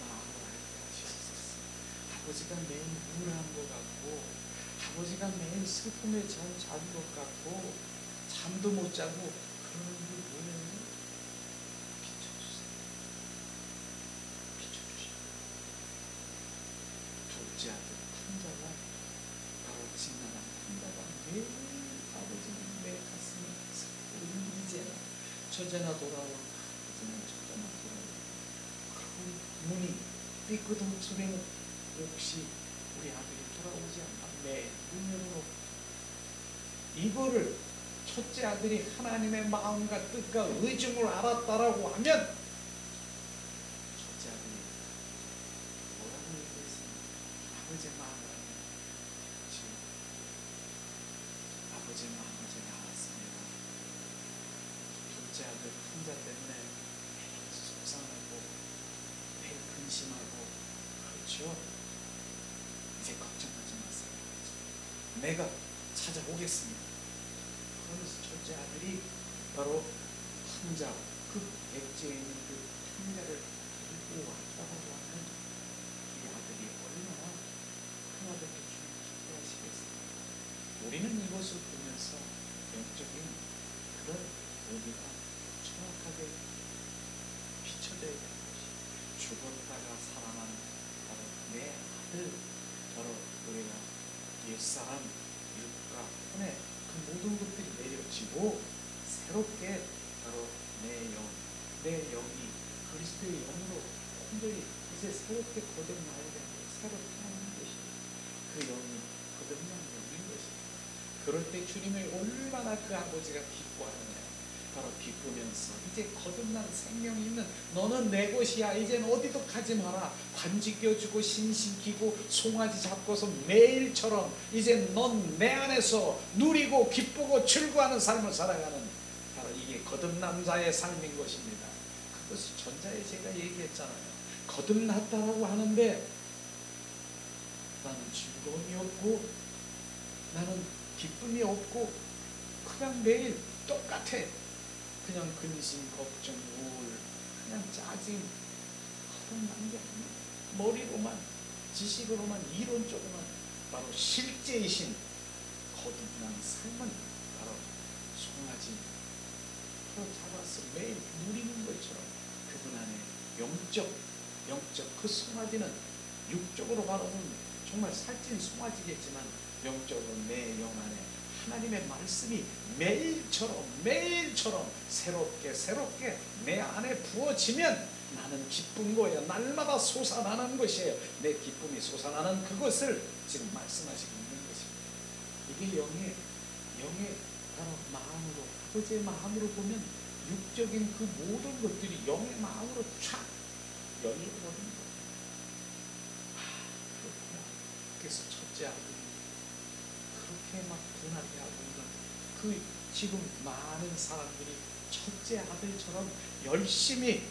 마음을 알게 하시옵소서. 아버지가 매일 우울한 것 같고 아버지가 매일 슬픔에 잠든 것 같고 잠도 못 자고 그런 게 뭐예요? 둘째 아들 탕자가 바로 진나라 탕자가 매일 아버지는 내 가슴에 우리 이제나 저제나 돌아와 아버지는 저제나 돌아와 그 문이 삐끗한 혹시 우리 아들이 돌아오지 않나 매 눈으로 이거를 첫째 아들이 하나님의 마음과 뜻과 의중을 알았다라고 하면 아버지의 마음을 지금 아버지의 마음을 제가 알았습니다. 둘째 아들 큰자 때문에 매일 속상하고 매일 근심하고 그렇죠? 이제 걱정하지 마세요. 내가 찾아오겠습니다. 그러면서 첫째 아들이 바로 탕자 그 백지에 있는 그 탕자를 들고 왔다고 하는 이 아들이 얼마나 하나님께 주님 기뻐하시겠습니다. 우리는 이것을 보면서 영적인 그런 의미가 정확하게 비춰져야 되는 것이 죽었다가 살아난 바로 내 아들 내 영이 그리스도의 영으로 온전히 이제 새롭게 거듭나야 되는데 새로 태어나는 것입니다. 그 영이 거듭난 영인 것입니다. 그럴 때 주님을 얼마나 그 아버지가 기뻐하느냐. 바로 기쁘면서 이제 거듭난 생명이 있는 너는 내 것이야. 이젠 어디도 가지 마라. 반지 껴주고 신신기고 송아지 잡고서 매일처럼 이제 넌 내 안에서 누리고 기쁘고 즐거워하는 삶을 살아가는 바로 이게 거듭난 자의 삶인 것입니다. 그것이 전자에 제가 얘기했잖아요. 거듭났다라고 하는데 나는 즐거움이 없고 나는 기쁨이 없고 그냥 매일 똑같아. 그냥 근심, 걱정, 우울, 그냥 짜증, 거듭난 게 아니야. 머리로만, 지식으로만, 이론적으로만 바로 실제이신 거듭난 삶은 바로 송아지 잡아서 매일 누리는 것처럼 그분 안에 영적 그 송아지는 육적으로 바로는 정말 살찐 송아지겠지만 영적으로 내 영 안에 하나님의 말씀이 매일처럼 새롭게 내 안에 부어지면 나는 기쁜 거예요. 날마다 솟아나는 것이에요. 내 기쁨이 솟아나는 그것을 지금 말씀하시고 있는 것입니다. 이게 영의 바로 마음으로, 아버지의 마음으로 보면 육적인 그 모든 것들이 영의 마음으로 쫙 열려버린 거예요. 그렇구나. 그래서 첫째 아들이 그렇게 막 분하게 하고 그 지금 많은 사람들이 첫째 아들처럼 열심히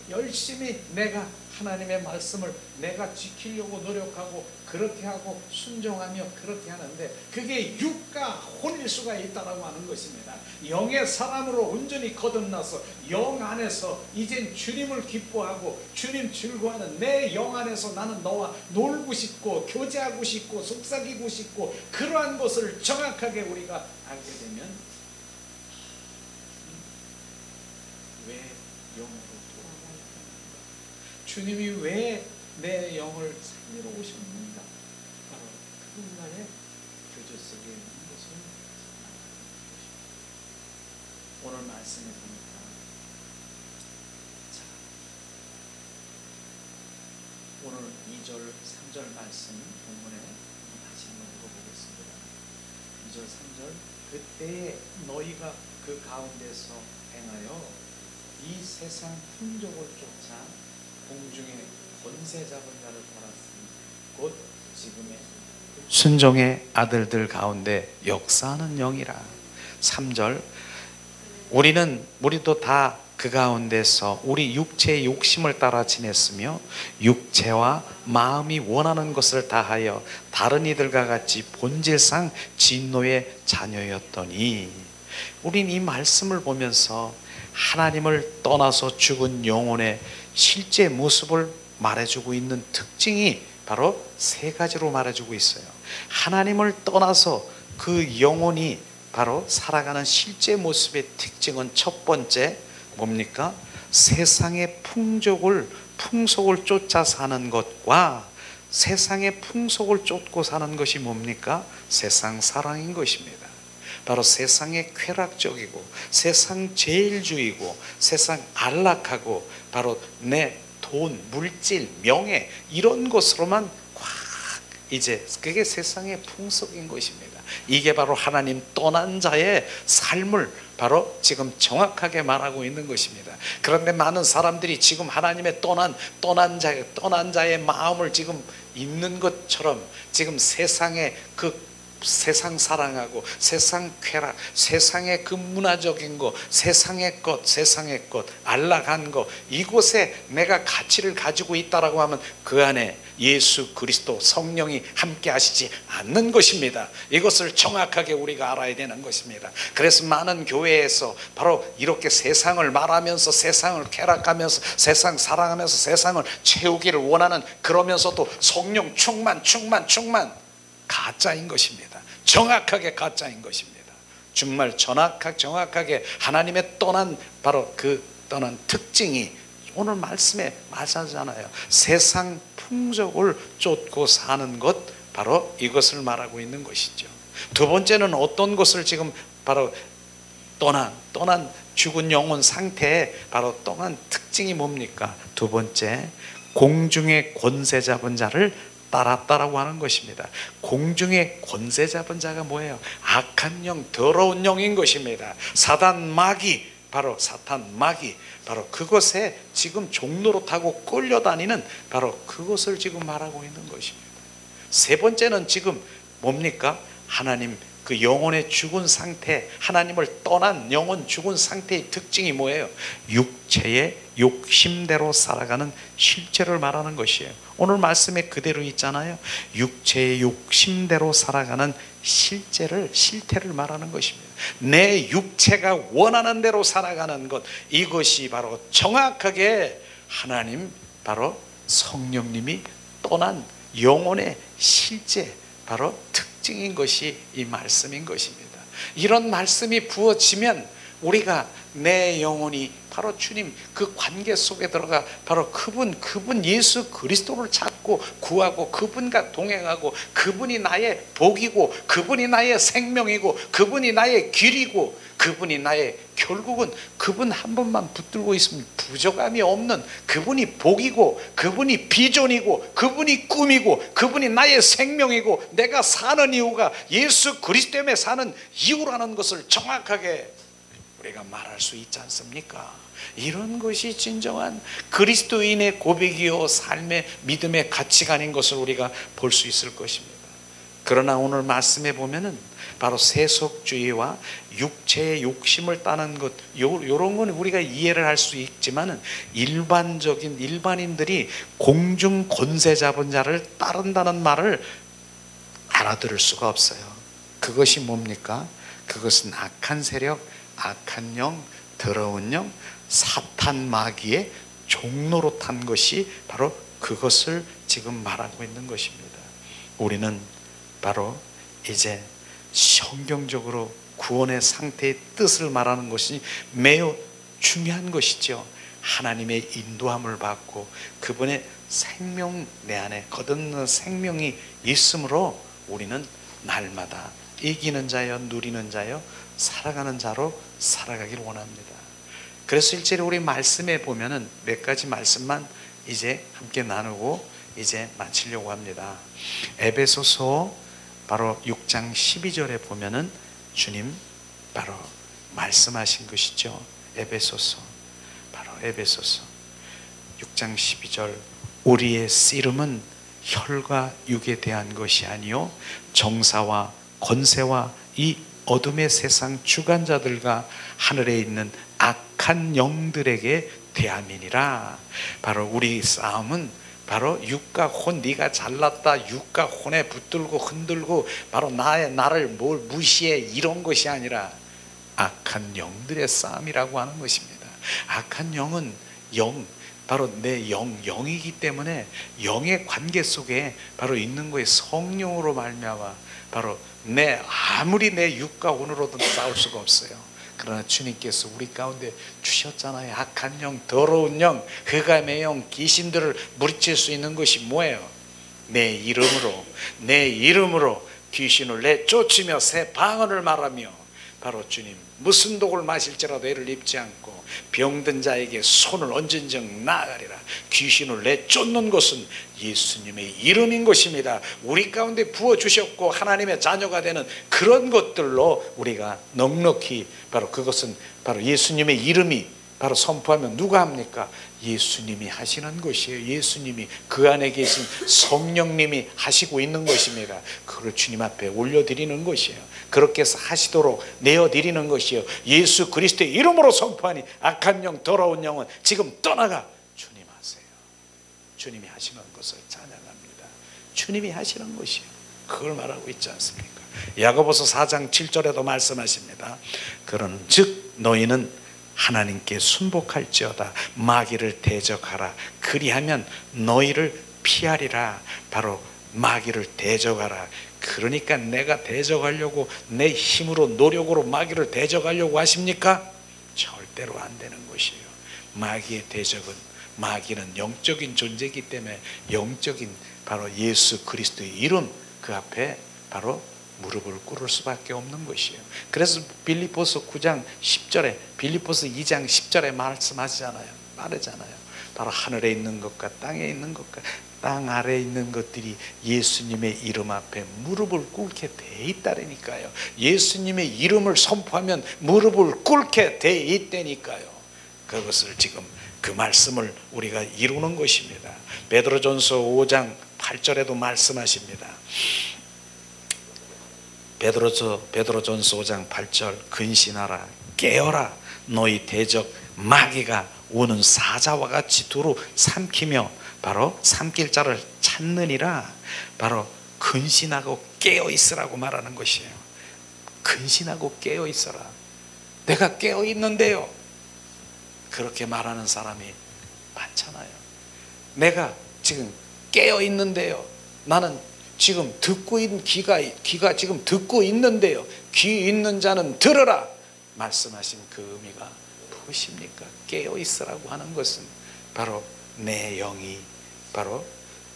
내가 하나님의 말씀을 내가 지키려고 노력하고 그렇게 하고 순종하며 그렇게 하는데 그게 육과 혼일 수가 있다라고 하는 것입니다. 영의 사람으로 온전히 거듭나서 영 안에서 이젠 주님을 기뻐하고 주님 즐거워하는 내 영 안에서 나는 너와 놀고 싶고 교제하고 싶고 속삭이고 싶고 그러한 것을 정확하게 우리가 알게 되면 왜 영으로 돌아와야 하는가? 주님이 왜 내 영을 살리러 오셨는가? 바로 그분과의 교제 속에 있는 것을 오늘 말씀에 보니까 자, 오늘 2절 3절 말씀 본문에 다시 한번 읽어보겠습니다. 2절 3절 그때에 너희가 그 가운데서 행하여 이 세상 풍족을 쫓아 공중에 권세 잡은 자를 보았으니 곧 지금의 순종의 아들들 가운데 역사하는 영이라. 3절 우리도 다 그 가운데서 우리 육체의 욕심을 따라 지냈으며 육체와 마음이 원하는 것을 다하여 다른 이들과 같이 본질상 진노의 자녀였더니. 우린 이 말씀을 보면서 하나님을 떠나서 죽은 영혼의 실제 모습을 말해주고 있는 특징이 바로 세 가지로 말해주고 있어요. 하나님을 떠나서 그 영혼이 바로 살아가는 실제 모습의 특징은 첫 번째 뭡니까? 세상의 풍속을 쫓아 사는 것과 세상의 풍속을 쫓고 사는 것이 뭡니까? 세상 사랑인 것입니다. 바로 세상의 쾌락적이고 세상 제일주의고 세상 안락하고 바로 내 돈, 물질, 명예 이런 것으로만 꽉 이제 그게 세상의 풍속인 것입니다. 이게 바로 하나님 떠난 자의 삶을 바로 지금 정확하게 말하고 있는 것입니다. 그런데 많은 사람들이 지금 하나님의 떠난 자의 마음을 지금 있는 것처럼 지금 세상의 세상 사랑하고 세상 쾌락, 세상의 그 문화적인 것, 세상의 것, 안락한 것, 이곳에 내가 가치를 가지고 있다라고 하면 그 안에 예수 그리스도 성령이 함께 하시지 않는 것입니다. 이것을 정확하게 우리가 알아야 되는 것입니다. 그래서 많은 교회에서 바로 이렇게 세상을 말하면서 세상을 쾌락하면서 세상 사랑하면서 세상을 채우기를 원하는, 그러면서도 성령 충만 가짜인 것입니다. 정확하게 가짜인 것입니다. 정말 정확하게 하나님의 바로 그 떠난 특징이 오늘 말씀에 맞아잖아요. 세상 풍속을 쫓고 사는 것, 바로 이것을 말하고 있는 것이죠. 두 번째는 어떤 것을 지금 바로 떠난 죽은 영혼 상태에 바로 떠난 특징 특징이 뭡니까? 두 번째, 공중의 권세 잡은 자를 따랐다라고 하는 것입니다. 공중의 권세 잡은 자가 뭐예요? 악한 영, 더러운 영인 것입니다. 사단 마귀, 바로 사탄 마귀, 바로 그것에 지금 종로로 타고 끌려다니는 바로 그것을 지금 말하고 있는 것입니다. 세 번째는 지금 뭡니까? 하나님 그 영혼의 죽은 상태, 하나님을 떠난 영혼 죽은 상태의 특징이 뭐예요? 육체의 욕심대로 살아가는 실체를 말하는 것이에요. 오늘 말씀에 그대로 있잖아요. 육체의 욕심대로 살아가는 실태를 말하는 것입니다. 내 육체가 원하는 대로 살아가는 것, 이것이 바로 정확하게 하나님, 바로 성령님이 떠난 영혼의 실제, 바로 특징인 것이 이 말씀인 것입니다. 이런 말씀이 부어지면 우리가 내 영혼이 바로 주님 그 관계 속에 들어가 바로 그분 예수 그리스도를 찾고 구하고 그분과 동행하고 그분이 나의 복이고 그분이 나의 생명이고 그분이 나의 길이고 그분이 나의, 결국은 그분 한 번만 붙들고 있으면 부족함이 없는 그분이 복이고 그분이 비전이고 그분이 꿈이고 그분이 나의 생명이고 내가 사는 이유가 예수 그리스도 때문에 사는 이유라는 것을 정확하게 우리가 말할 수 있지 않습니까? 이런 것이 진정한 그리스도인의 고백이요 삶의 믿음의 가치관인 것을 우리가 볼 수 있을 것입니다. 그러나 오늘 말씀에 보면은 바로 세속주의와 육체의 욕심을 따는 것, 이런 건 우리가 이해를 할 수 있지만은 일반인들이 공중 권세 잡은 자를 따른다는 말을 알아들을 수가 없어요. 그것이 뭡니까? 그것은 악한 세력, 악한 영, 더러운 영, 사탄 마귀의 종로로 탄 것이 바로 그것을 지금 말하고 있는 것입니다. 우리는 바로 이제 성경적으로 구원의 상태의 뜻을 말하는 것이 매우 중요한 것이죠. 하나님의 인도함을 받고 그분의 생명, 내 안에 거듭난 생명이 있으므로 우리는 날마다 이기는 자여 누리는 자여 살아가는 자로 살아가기를 원합니다. 그래서 실제로 우리 말씀에 보면은 몇 가지 말씀만 이제 함께 나누고 이제 마치려고 합니다. 에베소서 바로 6장 12절에 보면은 주님 바로 말씀하신 것이죠. 에베소서, 바로 에베소서 6장 12절, 우리의 씨름은 혈과 육에 대한 것이 아니요 정사와 권세와 이 어둠의 세상 주관자들과 하늘에 있는 악한 영들에게 대함이니라. 바로 우리 싸움은 바로 육과 혼, 네가 잘났다 육과 혼에 붙들고 흔들고 바로 나를 뭘 무시해 이런 것이 아니라 악한 영들의 싸움이라고 하는 것입니다. 악한 영은 바로 내 영이기 때문에 영의 관계 속에 바로 있는 거에 성령으로 말미암아 바로 아무리 내 육과 혼으로도 싸울 수가 없어요. 그러나 주님께서 우리 가운데 주셨잖아요. 악한 영, 더러운 영, 흑암의 영, 귀신들을 물리칠 수 있는 것이 뭐예요? 내 이름으로 귀신을 내쫓으며 새 방언을 말하며 바로 주님 무슨 독을 마실지라도 애를 입지 않고 병든 자에게 손을 얹은 적 나아가리라. 귀신을 내쫓는 것은 예수님의 이름인 것입니다. 우리 가운데 부어주셨고 하나님의 자녀가 되는 그런 것들로 우리가 넉넉히 바로 그것은 바로 예수님의 이름이 바로 선포하면 누가 합니까? 예수님이 하시는 것이에요. 예수님이 그 안에 계신 성령님이 하시고 있는 것입니다. 그걸 주님 앞에 올려드리는 것이에요. 그렇게 해서 하시도록 내어드리는 것이에요. 예수 그리스도의 이름으로 선포하니 악한 영, 더러운 영은 지금 떠나가. 주님 하세요. 주님이 하시는 것을 찬양합니다. 주님이 하시는 것이에요. 그걸 말하고 있지 않습니까? 야고보서 4장 7절에도 말씀하십니다. 그런즉 너희는 하나님께 순복할지어다. 마귀를 대적하라. 그리하면 너희를 피하리라. 바로 마귀를 대적하라. 그러니까 내가 대적하려고 내 힘으로 노력으로 마귀를 대적하려고 하십니까? 절대로 안 되는 것이에요. 마귀의 대적은, 마귀는 영적인 존재이기 때문에 영적인 바로 예수 그리스도의 이름 그 앞에 바로 무릎을 꿇을 수밖에 없는 것이에요. 그래서 빌립보서 9장 10절에 빌립보서 2장 10절에 말씀하잖아요. 바로 하늘에 있는 것과 땅에 있는 것과 땅 아래에 있는 것들이 예수님의 이름 앞에 무릎을 꿇게 돼 있다니까요. 예수님의 이름을 선포하면 무릎을 꿇게 돼 있다니까요. 그것을 지금 그 말씀을 우리가 이루는 것입니다. 베드로전서 5장 8절에도 말씀하십니다. 베드로전서 5장 8절 근신하라 깨어라 너희 대적 마귀가 오는 사자와 같이 두루 삼키며 바로 삼킬 자를 찾느니라. 바로 근신하고 깨어 있으라고 말하는 것이에요. 근신하고 깨어 있어라. 내가 깨어 있는데요. 그렇게 말하는 사람이 많잖아요. 내가 지금 깨어 있는데요. 나는 지금 듣고 있는 귀가 지금 듣고 있는데요. 귀 있는 자는 들으라. 말씀하신 그 의미가 무엇입니까? 깨어 있으라고 하는 것은 바로 내 영이 바로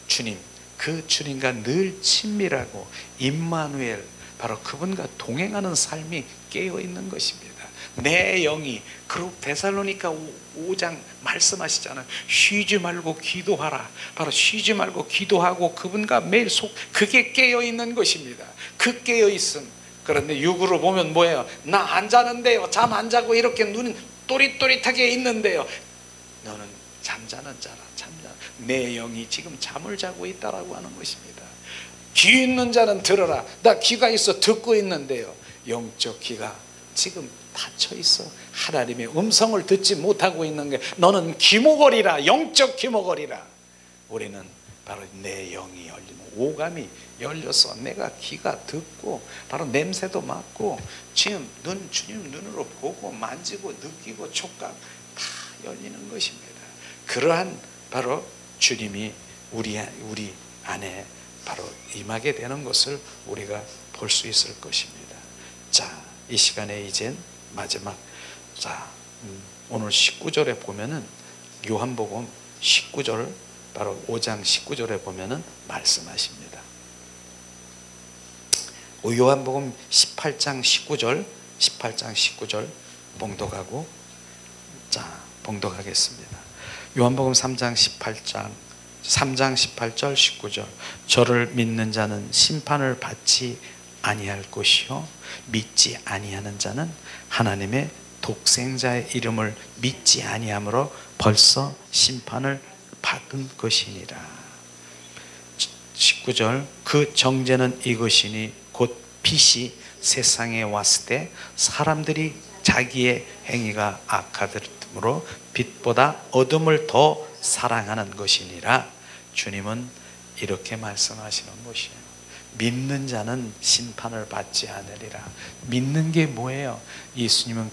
주님, 그 주님과 늘 친밀하고 임마누엘 바로 그분과 동행하는 삶이 깨어 있는 것입니다. 내 영이 그리고 데살로니가 5장 말씀하시잖아요. 쉬지 말고 기도하라. 바로 쉬지 말고 기도하고 그분과 매일 그게 깨어 있는 것입니다. 그 깨어 있음. 그런데 육으로 보면 뭐예요? 나 안 자는데요. 잠 안 자고 이렇게 눈 또릿또릿하게 있는데요. 너는 잠자는 자라. 내 영이 지금 잠을 자고 있다라고 하는 것입니다. 귀 있는 자는 들어라. 나 귀가 있어 듣고 있는데요. 영적 귀가 지금 닫혀 있어. 하나님의 음성을 듣지 못하고 있는 게 너는 귀머거리라. 영적 귀머거리라. 우리는 바로 내 영이 열리면 오감이 열려서 내가 귀가 듣고 바로 냄새도 맡고 지금 주님 눈으로 보고 만지고 느끼고 촉각 다 열리는 것입니다. 그러한 바로 주님이 우리 안에 바로 임하게 되는 것을 우리가 볼 수 있을 것입니다. 자, 이 시간에 이젠 마지막 오늘 19절에 보면은 요한복음 19절 바로 5장 19절에 보면은 말씀하십니다. 요한복음 18장 19절 봉독하겠습니다. 요한복음 3장 18절 19절 저를 믿는 자는 심판을 받지 아니할 것이요 믿지 아니하는 자는 하나님의 독생자의 이름을 믿지 아니함으로 벌써 심판을 받은 것이니라. 19절 그 정죄는 이것이니 곧 빛이 세상에 왔을 때 사람들이 자기의 행위가 악하므로 빛보다 어둠을 더 사랑하는 것이니라. 주님은 이렇게 말씀하시는 것이에요. 믿는 자는 심판을 받지 않으리라. 믿는 게 뭐예요? 예수님은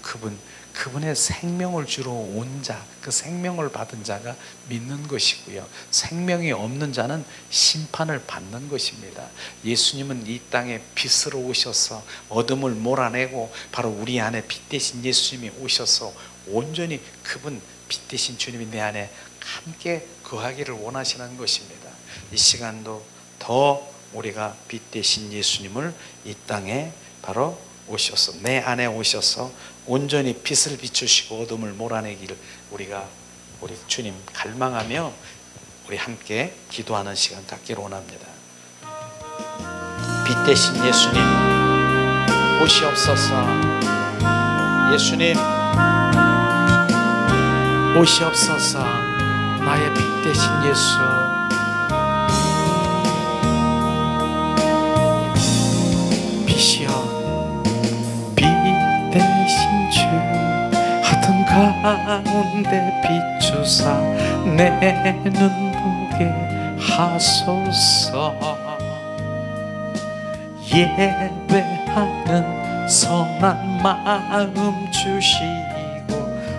그분의 생명을 주러 온 자, 그 생명을 받은 자가 믿는 것이고요. 생명이 없는 자는 심판을 받는 것입니다. 예수님은 이 땅에 빛으로 오셔서 어둠을 몰아내고 바로 우리 안에 빛 대신 예수님이 오셔서 온전히 그분 빛 대신 주님이 내 안에 함께 거하기를 원하시는 것입니다. 이 시간도 더 우리가 빛 대신 예수님을 이 땅에 바로 오셔서 내 안에 오셔서 온전히 빛을 비추시고 어둠을 몰아내기를 우리 주님 갈망하며 우리 함께 기도하는 시간 갖기를 원합니다. 빛 대신 예수님 오시옵소서. 예수님 오시옵소서. 나의 빛 대신 예수 빛이여 빛 대신 주 어둠 가운데 비추사 내 눈 보게 하소서. 예배하는 선한 마음 주시고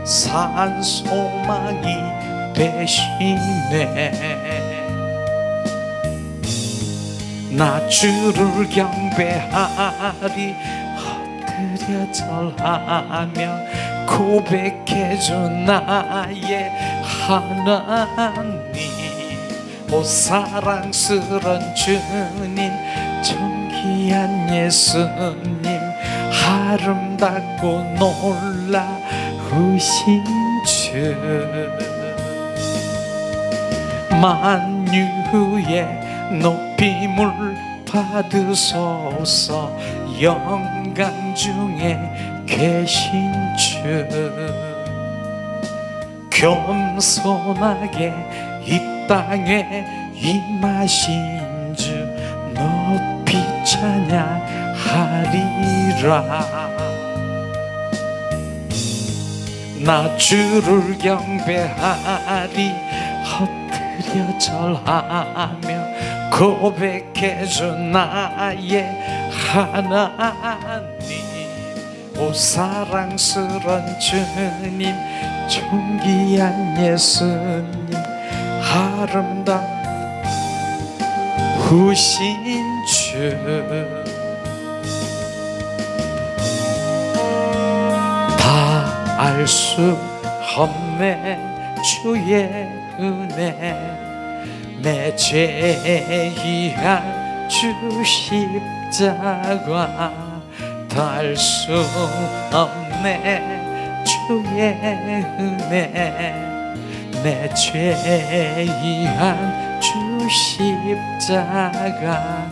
산 소망이 되시네. 나 주를 경배하리 엎드려 절하며 고백해줘 나의 하나님. 오 사랑스런 주님 정기 존귀한 예수님, 아름답고 놀라우신 주, 만유의 높임을 받으소서. 영광 중에 계신 주, 겸손하게 이 땅에 임하신 주 높이 찬양하리라. 나 주를 경배하리, 엎드려 절하며 고백해줘 나의 하나님. 오 사랑스런 주님, 존귀한 예수님, 아름다우신 주, 다 알 수 없네 주의 은혜, 내 죄의한 주 십자가, 다 알 수 없네 주의 은혜, 내 죄의한 주 십자가,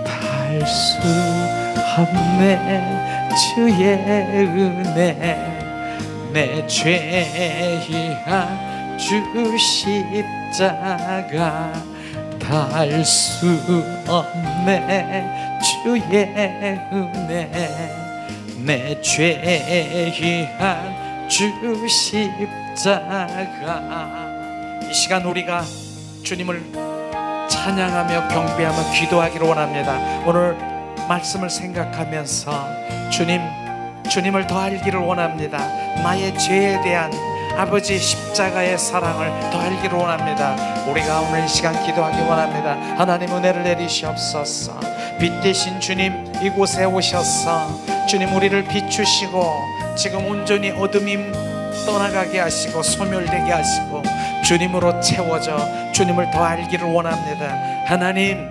다 알 수 없네 주의 은혜, 내 죄의한 주 십자가, 다 알 수 없네 주의 은혜, 내 죄의한 주 십자가. 이 시간 우리가 주님을 찬양하며 경배하며 기도하기를 원합니다. 오늘 말씀을 생각하면서 주님을 더 알기를 원합니다. 나의 죄에 대한 아버지 십자가의 사랑을 더 알기를 원합니다. 우리가 오늘 이 시간 기도하기 원합니다. 하나님 은혜를 내리시옵소서. 빛 대신 주님 이곳에 오셔서 주님 우리를 비추시고 지금 온전히 어둠이 떠나가게 하시고 소멸되게 하시고 주님으로 채워져 주님을 더 알기를 원합니다. 하나님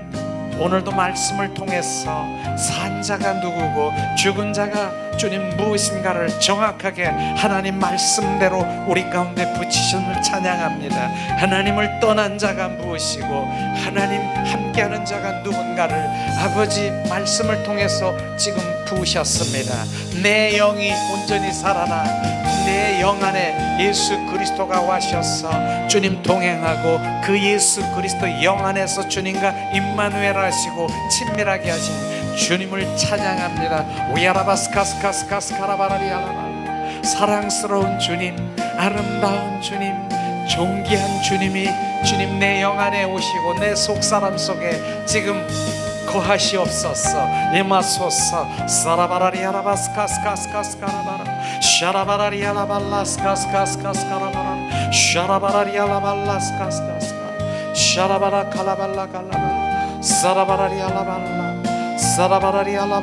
오늘도 말씀을 통해서 산 자가 누구고 죽은 자가 주님 무엇인가를 정확하게 하나님 말씀대로 우리 가운데 붙이심을 찬양합니다. 하나님을 떠난 자가 무엇이고 하나님 함께하는 자가 누군가를 아버지 말씀을 통해서 지금 부으셨습니다. 내 영이 온전히 살아나 내 영 안에 예수 그리스도가 와셔서 주님 동행하고 그 예수 그리스도 영 안에서 주님과 임마누엘 하시고 친밀하게 하신 주님을 찬양합니다. 우야라바스카스카스카스카라바라리아라바. 사랑스러운 주님, 아름다운 주님, 존귀한 주님이 주님 내 영 안에 오시고 내 속사람 속에 지금 거하시옵소서. 예마소서 사라바라리아라바스카스카스카스카라바라 샤라바라리아라발라스카스카스카스카라바라 샤라바라리아라발라스카스카스카 샤라바라칼라발라칼라바 사라바라리아라발라 사라바라리아라